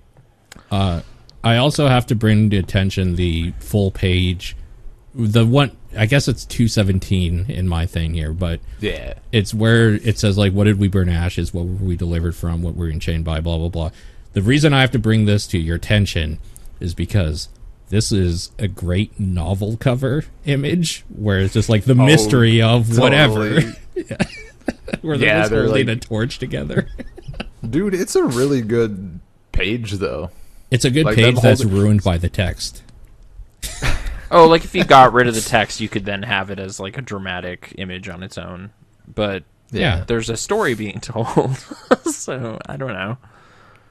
I also have to bring to attention the full page. The one, I guess it's 217 in my thing here, but it's where it says like, what did we burn ashes? What were we delivered from? What were we enchained by? Blah, blah, blah. The reason I have to bring this to your attention is because this is a great novel cover image where it's just like the mystery of whatever. Where they're just holding a torch together. Dude, it's a really good page, though. It's a good page that's ruined by the text. Oh, like if you got rid of the text, you could then have it as like a dramatic image on its own. But there's a story being told. So, I don't know.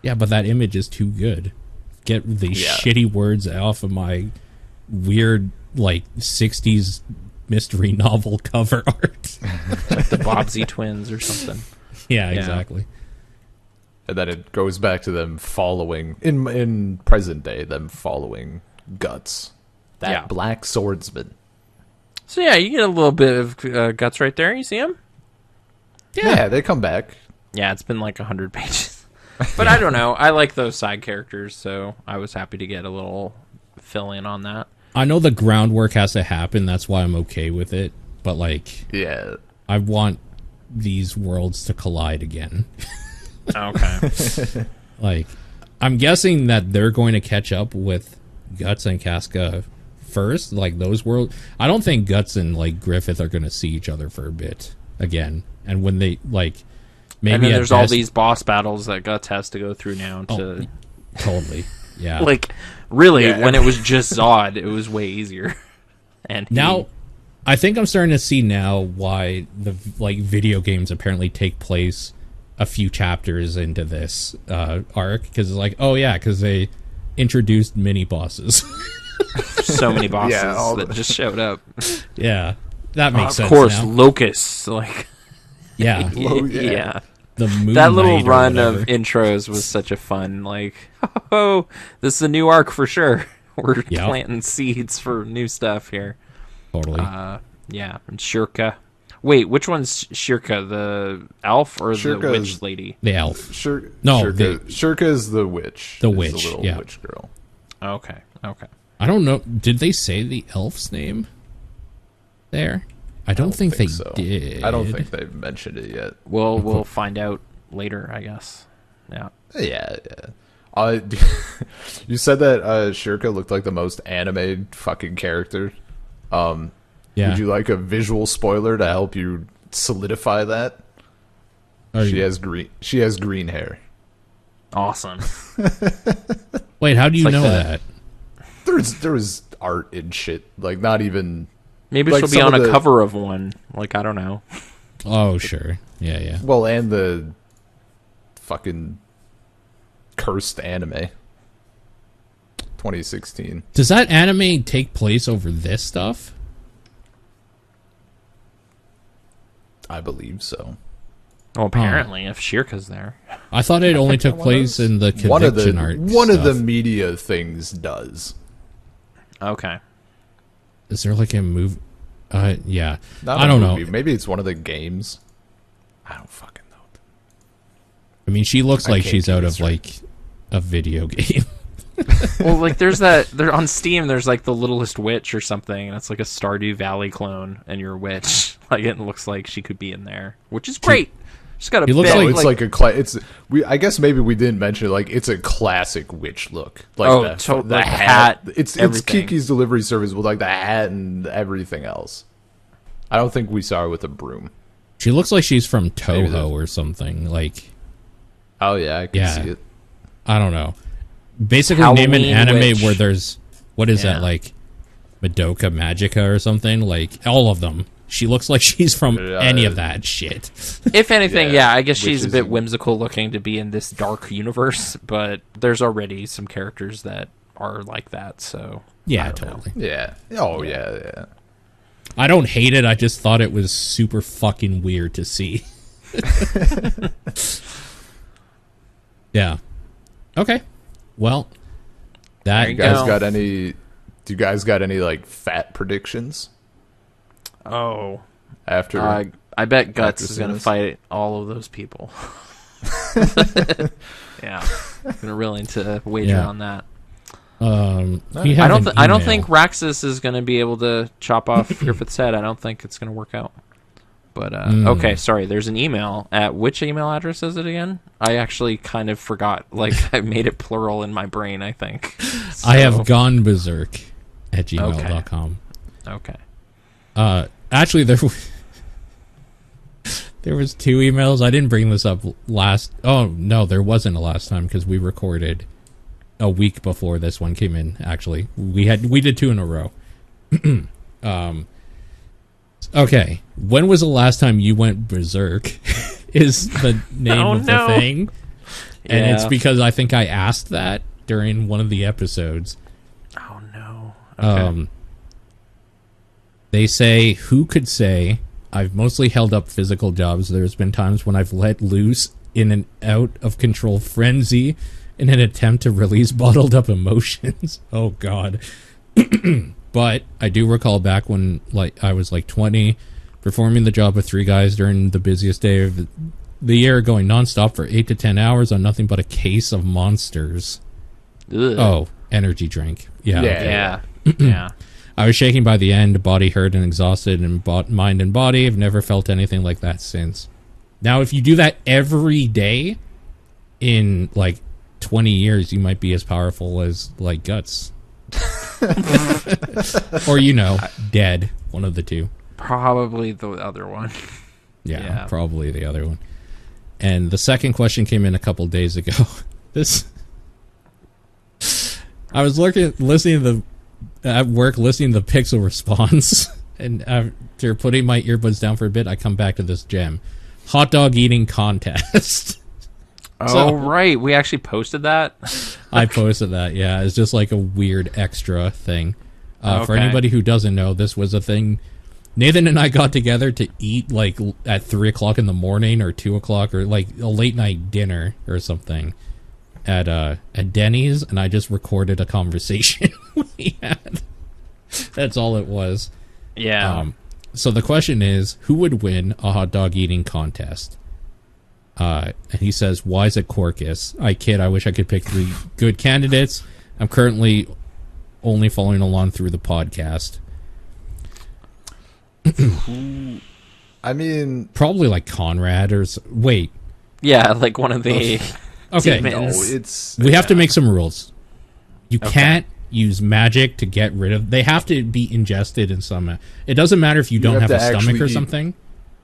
Yeah, but that image is too good. Get these shitty words off of my weird, like, 60s mystery novel cover art. Like the Bobbsey twins or something. Yeah, exactly. And then it goes back to them following, in present day, them following Guts. That black swordsman. So you get a little bit of Guts right there. You see him? Yeah, they come back. Yeah, it's been like 100 pages. But I don't know. I like those side characters, so I was happy to get a little fill-in on that. I know the groundwork has to happen. That's why I'm okay with it. But, like, I want these worlds to collide again. Okay. Like, I'm guessing that they're going to catch up with Guts and Casca first. Like, those worlds. I don't think Guts and, like, Griffith are going to see each other for a bit again. And when they, like... Maybe and then there's all these boss battles that Guts has to go through now to... Totally, yeah. Like, really, when it was just Zod, it was way easier. And now, I think I'm starting to see now why the like video games apparently take place a few chapters into this arc. Because it's like, oh yeah, because they introduced mini-bosses. So many bosses that just showed up. Yeah, that makes sense. Of course, now. Locust, like... Yeah. Yeah. The Moon That little Knight or run of whatever. intros was such a fun, like, oh, this is a new arc for sure. We're Yep. planting seeds for new stuff here. Totally. Yeah, and Shirka. Wait, which one's Shirka? The elf or the Shirka witch is- lady? The elf. No, the- Shirka is the witch. The Is witch, the little yeah. witch girl. Okay. I don't know. Did they say the elf's name there? I don't think they so. did. I don't think they've mentioned it yet. We'll find out later, I guess. Yeah. Yeah. You said that Shirka looked like the most anime fucking character. Yeah. Would you like a visual spoiler to help you solidify that? She has green hair. Awesome. Wait, how do you like know that. that? There was art and shit. Like not even. Maybe Like she'll be some on of a the- cover of one. Like, I don't know. Oh, sure. Yeah. Well, and the fucking cursed anime. 2016. Does that anime take place over this stuff? I believe so. Well, apparently, if Shirka's there. I thought it only took place in the conviction art. One of the stuff. media things does. Okay. Is there like a movie? Yeah. Not I a don't movie. know. Maybe it's one of the games. I don't fucking know. I mean, she looks like can't she's keep out it of straight. like a video game. Well, like, there on Steam, there's like The Littlest Witch or something, and it's like a Stardew Valley clone, and you're a witch. Like, it looks like she could be in there, which is great. She's got a He looks big, No, like- it's like a it's we. I guess maybe we didn't mention it. Like it's a classic witch look. Like Oh, the like the hat, It's everything. Kiki's Delivery Service with like the hat and everything else. I don't think we saw her with a broom. She looks like she's from Maybe Toho or something. Like, Oh yeah, I can Yeah. see it. I don't know. Basically, name an Halloween anime witch. where there's what is Yeah. that, like Madoka Magica or something? Like all of them. She looks like she's from any of that shit. If anything, Yeah, yeah, I guess she's a witches bit and- whimsical looking to be in this dark universe, but there's already some characters that are like that, so Yeah, I don't know. totally. Yeah. Oh yeah. I don't hate it. I just thought it was super fucking weird to see. Yeah. Okay. Well, that There you You guys go. got any? Do you guys got any like fat predictions Oh, after? I bet Guts After is going to Sinus? fight all of those people. Yeah, I'm willing to wager Yeah. on that. we have an I don't email. think Raxus is going to be able to chop off Griffith's head. I don't think it's going to work out. But okay, sorry. There's an email at which email address is it again? I actually kind of forgot. Like I made it plural in my brain. I think. I have So- gone berserk at gmail.com. Okay. Actually, there was two emails. I didn't bring this up last. Oh no, there wasn't a last time because we recorded a week before this one came in. Actually, we did two in a row. Okay, when was the last time you went berserk? Is the name Oh, of no. the thing, and it's Yeah. because I think I asked that during one of the episodes. Oh no. Okay. They say, who could say, I've mostly held up physical jobs. There's been times when I've let loose in an out-of-control frenzy in an attempt to release bottled-up emotions. Oh, God. But I do recall back when I was 20, performing the job of 3 guys during the busiest day of the year, going nonstop for 8 to 10 hours on nothing but a case of monsters. Ugh. Oh, energy drink. Yeah. Yeah. Yeah. Yeah. I was shaking by the end, body hurt and exhausted, and mind and body. I've never felt anything like that since. Now, if you do that every day in 20 years, you might be as powerful as Guts. Or, dead. One of the two. Probably the other one. Yeah, probably the other one. And the second question came in a couple days ago. I was listening at work, listening to the Pixel response, and after putting my earbuds down for a bit, I come back to this gem. Hot dog eating contest. Oh, right. We actually posted that. I posted that, yeah. It's just like a weird extra thing. For Okay. anybody who doesn't know, this was a thing Nathan and I got together to eat like at 3 o'clock in the morning or 2 o'clock or like a late night dinner or something at Denny's, and I just recorded a conversation we had. That's all it was. Yeah. So the question is, who would win a hot dog eating contest? And he says, why is it Corcus? I kid, I wish I could pick 3 good candidates. I'm currently only following along through the podcast. I mean, probably like Conrad or wait. Yeah, like one of the okay. demons. We have to make some rules. You can't use magic to get rid of. They have to be ingested in some. It doesn't matter if you don't have a stomach or something.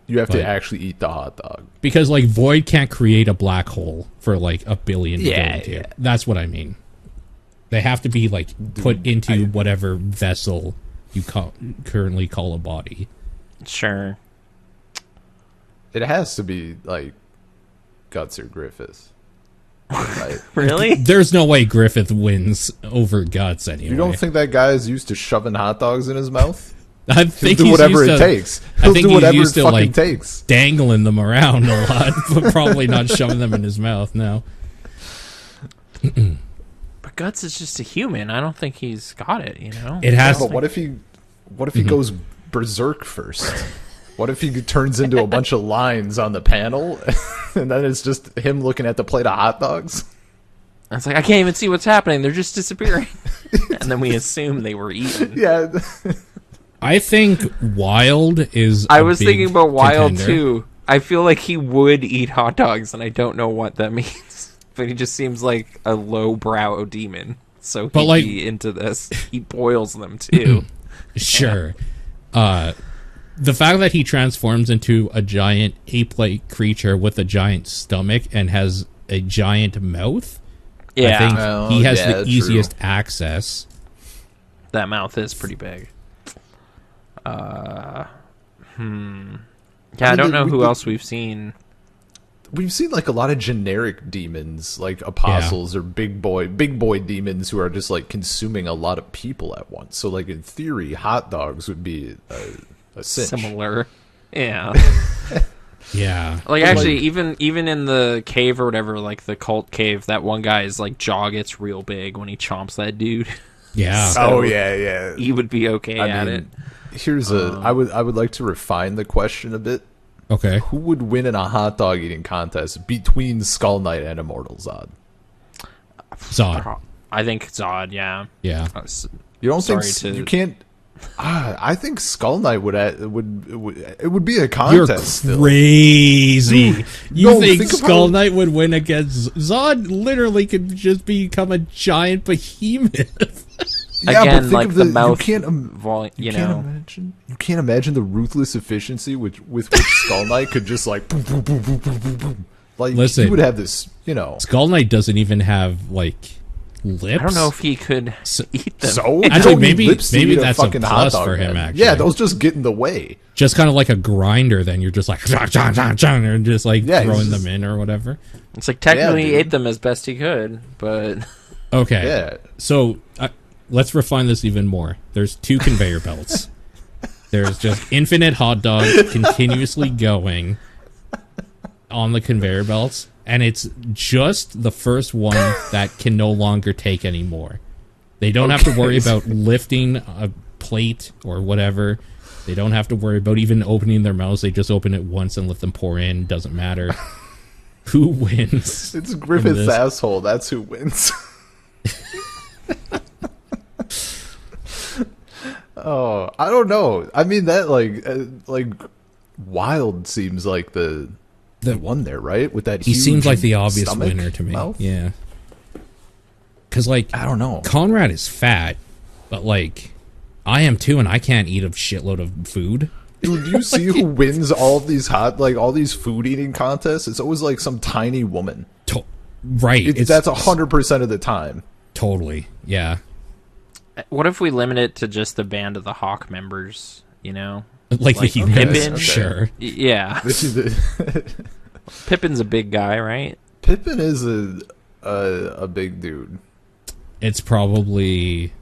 You have to actually eat the hot dog because like Void can't create a black hole for like a billion. Yeah. That's what I mean. They have to be like put into whatever vessel you currently call a body. Sure. It has to be like Guts or Griffiths. Right? Really? There's no way Griffith wins over Guts anyway. You don't think that guy is used to shoving hot dogs in his mouth? I think he'll do whatever it takes. He'll do whatever it fucking takes. Dangling them around a lot, but probably not shoving them in his mouth. No. But Guts is just a human. I don't think he's got it. You know. It has. But what if he goes berserk first? What if he turns into a bunch of lines on the panel, and then it's just him looking at the plate of hot dogs? It's like, I can't even see what's happening. They're just disappearing. And then we assume they were eaten. Yeah. I think Wild is I was thinking about Wild, contender. too. I feel like he would eat hot dogs, and I don't know what that means. But he just seems like a lowbrow demon. So he'd like, be into this. He boils them, too. Sure. The fact that he transforms into a giant ape-like creature with a giant stomach and has a giant mouth, Yeah. I think he has the easiest access. That mouth is pretty big. Yeah, I don't know who else we've seen. We've seen like a lot of generic demons, like apostles or big boy demons who are just like consuming a lot of people at once. So like in theory, hot dogs would be a cinch. Similar. Yeah. Yeah. Like actually, even in the cave or whatever, like the cult cave, that one guy's like jaw gets real big when he chomps that dude. Yeah. So yeah. He would be okay at it. Here's I would like to refine the question a bit. Okay. Who would win in a hot dog eating contest between Skull Knight and Immortal Zod? Zod. I think Zod. Yeah. Yeah. You don't think you can't? I think Skull Knight would it would be a contest. You're crazy. You think Skull about Knight would win against Zod? Literally could just become a giant behemoth. Yeah, again, but think like of the mouth you can't imagine the ruthless efficiency with which Skull Knight could just like boom, boom, boom, boom, boom, boom, boom. Like listen, he would have this, you know. Skull Knight doesn't even have like lips. I don't know if he could eat them. So actually, maybe that's a plus for him. Actually, yeah, those just get in the way. Just kind of like a grinder. Then you're just like and just like throwing them in or whatever. It's like technically he ate them as best he could, but okay. Yeah. So let's refine this even more. There's 2 conveyor belts. There's just infinite hot dog continuously going on the conveyor belts, and it's just the first one that can no longer take any more. They don't have to worry about lifting a plate or whatever. They don't have to worry about even opening their mouths. They just open it once and let them pour in. Doesn't matter. Who wins? It's Griffith's asshole. That's who wins. Oh, I don't know. I mean, that like Wild seems like the one there, right? With that, he seems like the obvious stomach, winner to me. mouth? Yeah, because like I don't know. Conrad is fat, but like I am too, and I can't eat a shitload of food. Dude, do you see who wins all these all these food eating contests? It's always like some tiny woman. Right. That's 100% of the time. Totally. Yeah. What if we limit it to just the Band of the Hawk members, you know? Like the Pippin? Pippin? Sure. Yeah. This is Pippin's a big guy, right? Pippin is a big dude. It's probably...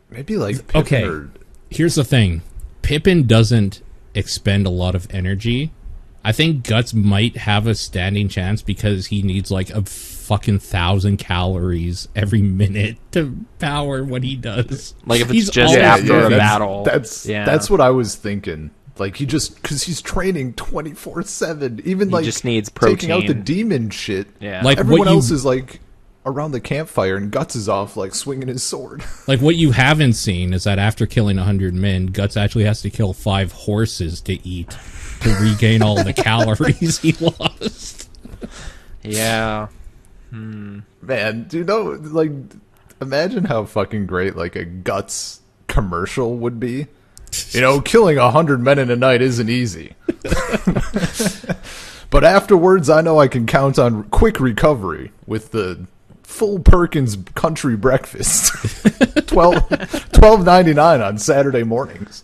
Maybe like Pippin okay. Here's the thing. Pippin doesn't expend a lot of energy, I think Guts might have a standing chance because he needs like a fucking 1,000 calories every minute to power what he does. Like if it's just after a battle. That's what I was thinking. Like he just, because he's training 24/7, even he like just needs protein. Taking out the demon shit. Yeah, like everyone else is like around the campfire and Guts is off like swinging his sword. Like what you haven't seen is that after killing 100 men, Guts actually has to kill 5 horses to eat to regain all the calories he lost. Yeah. Man, do you know, like, imagine how fucking great like a Guts commercial would be. You know, killing 100 men in a night isn't easy. But afterwards, I know I can count on quick recovery with the full Perkins country breakfast. $12.99 on Saturday mornings.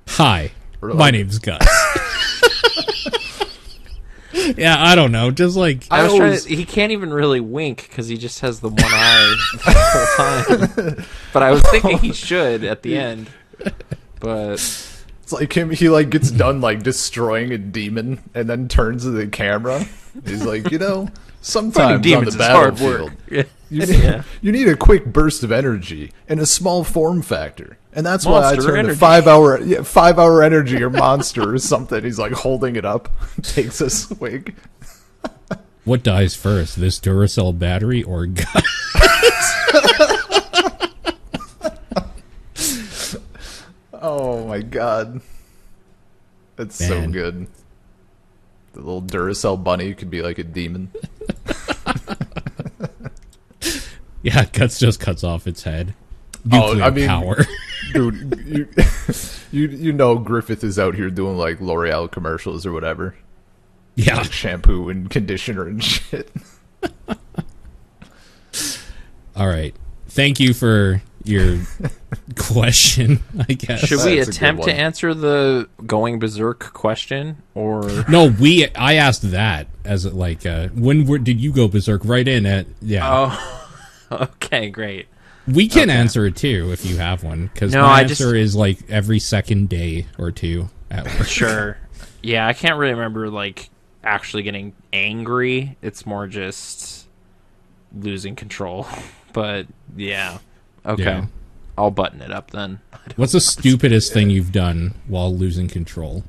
Hi, my name's Gus. Yeah, I don't know. Just like he can't even really wink because he just has the one eye the whole time. But I was thinking he should at the end. But it's like him. He like gets done like destroying a demon and then turns to the camera. He's like, you know, sometimes on the battlefield, you need a quick burst of energy and a small form factor. And that's why I turned to 5 hour energy or monster or something. He's like holding it up, takes a swig. What dies first, this Duracell battery or Guts? Oh my god. That's so good. The little Duracell bunny could be like a demon. Yeah, Guts just cuts off its head. Nuclear power. Dude, you know Griffith is out here doing like L'Oreal commercials or whatever. Yeah. Like shampoo and conditioner and shit. All right. Thank you for your question, I guess. Should we attempt to answer the going berserk question, or no? I asked that as like did you go berserk? Right in at Oh, okay, great. We can answer it too if you have one, because my answer is like every second day or two at work. Sure. Yeah, I can't really remember like actually getting angry. It's more just losing control. But yeah. Okay. Yeah. I'll button it up then. What's the stupidest thing you've done while losing control?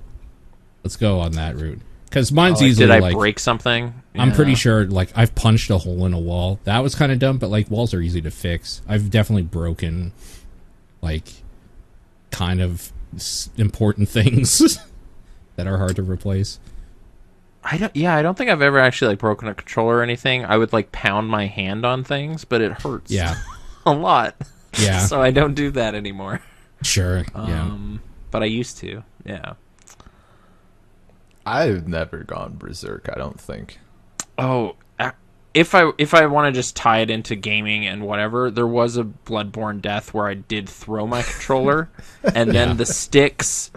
Let's go on that route. Because mine's easily did I like... break something? Yeah. I'm pretty sure, like, I've punched a hole in a wall. That was kind of dumb, but, like, walls are easy to fix. I've definitely broken, like, kind of important things that are hard to replace. I don't think I've ever actually, like, broken a controller or anything. I would, like, pound my hand on things, but it hurts. Yeah. A lot. Yeah. So I don't do that anymore. Sure, yeah. But I used to, yeah. I've never gone berserk, I don't think. Oh, if I want to just tie it into gaming and whatever, there was a Bloodborne death where I did throw my controller, and then the sticks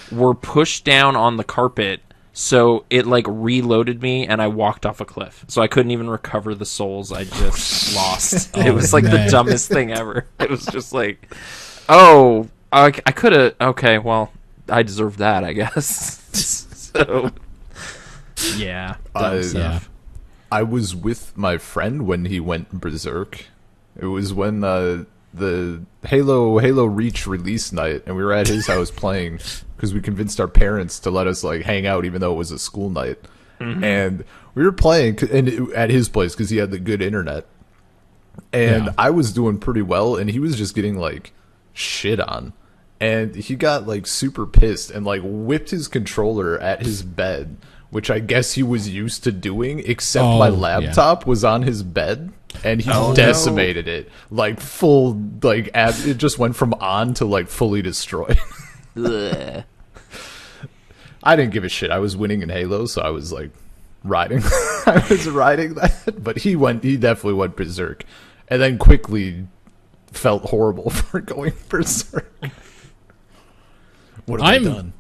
were pushed down on the carpet, so it like reloaded me, and I walked off a cliff. So I couldn't even recover the souls I just lost. It was like the dumbest thing ever. It was just like, oh, I could have. Okay, well, I deserve that, I guess. So, yeah, dumb stuff. I was with my friend when he went berserk. It was when the Halo Reach release night, and we were at his house playing because we convinced our parents to let us like hang out, even though it was a school night. Mm-hmm. And we were playing at his place because he had the good internet, and I was doing pretty well, and he was just getting like shit on. And he got, like, super pissed and, like, whipped his controller at his bed, which I guess he was used to doing, except my laptop was on his bed, and he decimated it. Like, full, like, it just went from on to, like, fully destroyed. I didn't give a shit. I was winning in Halo, so I was, like, riding. I was riding that. But he definitely went berserk. And then quickly felt horrible for going berserk. What have I done?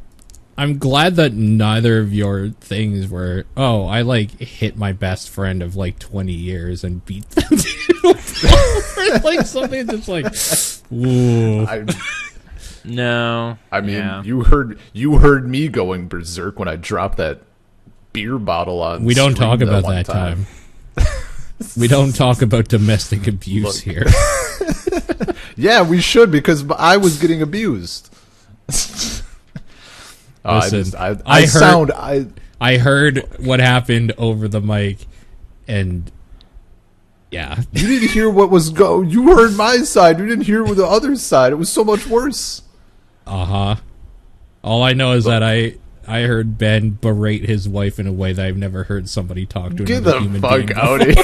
I'm glad that neither of your things were, I like hit my best friend of like 20 years and beat them to like something that's like, ooh. No. I mean, yeah. you heard me going berserk when I dropped that beer bottle on. We don't stream talk about one that time. We don't talk about domestic abuse here. Yeah, we should, because I was getting abused. Listen, I heard what happened over the mic, and yeah. You didn't hear what was You heard my side. You didn't hear the other side. It was so much worse. Uh-huh. All I know is that I heard Ben berate his wife in a way that I've never heard somebody talk to another human being. Get the fuck out of here.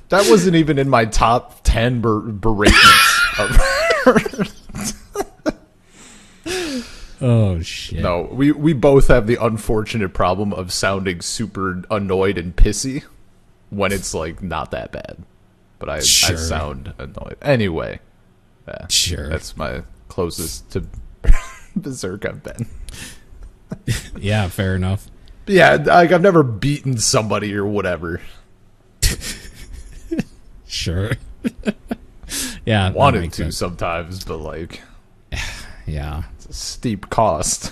That wasn't even in my top 10 beratements of her. Oh, shit. No, we both have the unfortunate problem of sounding super annoyed and pissy when it's, like, not that bad. But I sound annoyed. Anyway. Yeah, sure. That's my closest to Berserk I've been. Yeah, fair enough. Yeah, like, I've never beaten somebody or whatever. Sure. Yeah. Wanted to sometimes, but, like... Yeah. It's a steep cost.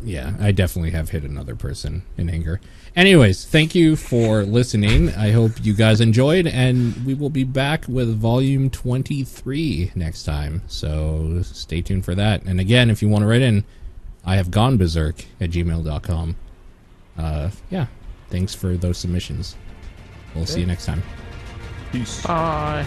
Yeah, I definitely have hit another person in anger. Anyways, thank you for listening. I hope you guys enjoyed, and we will be back with volume 23 next time. So stay tuned for that. And again, if you want to write in, I have goneberserk@gmail.com. Yeah, thanks for those submissions. We'll see you next time. Peace. Bye.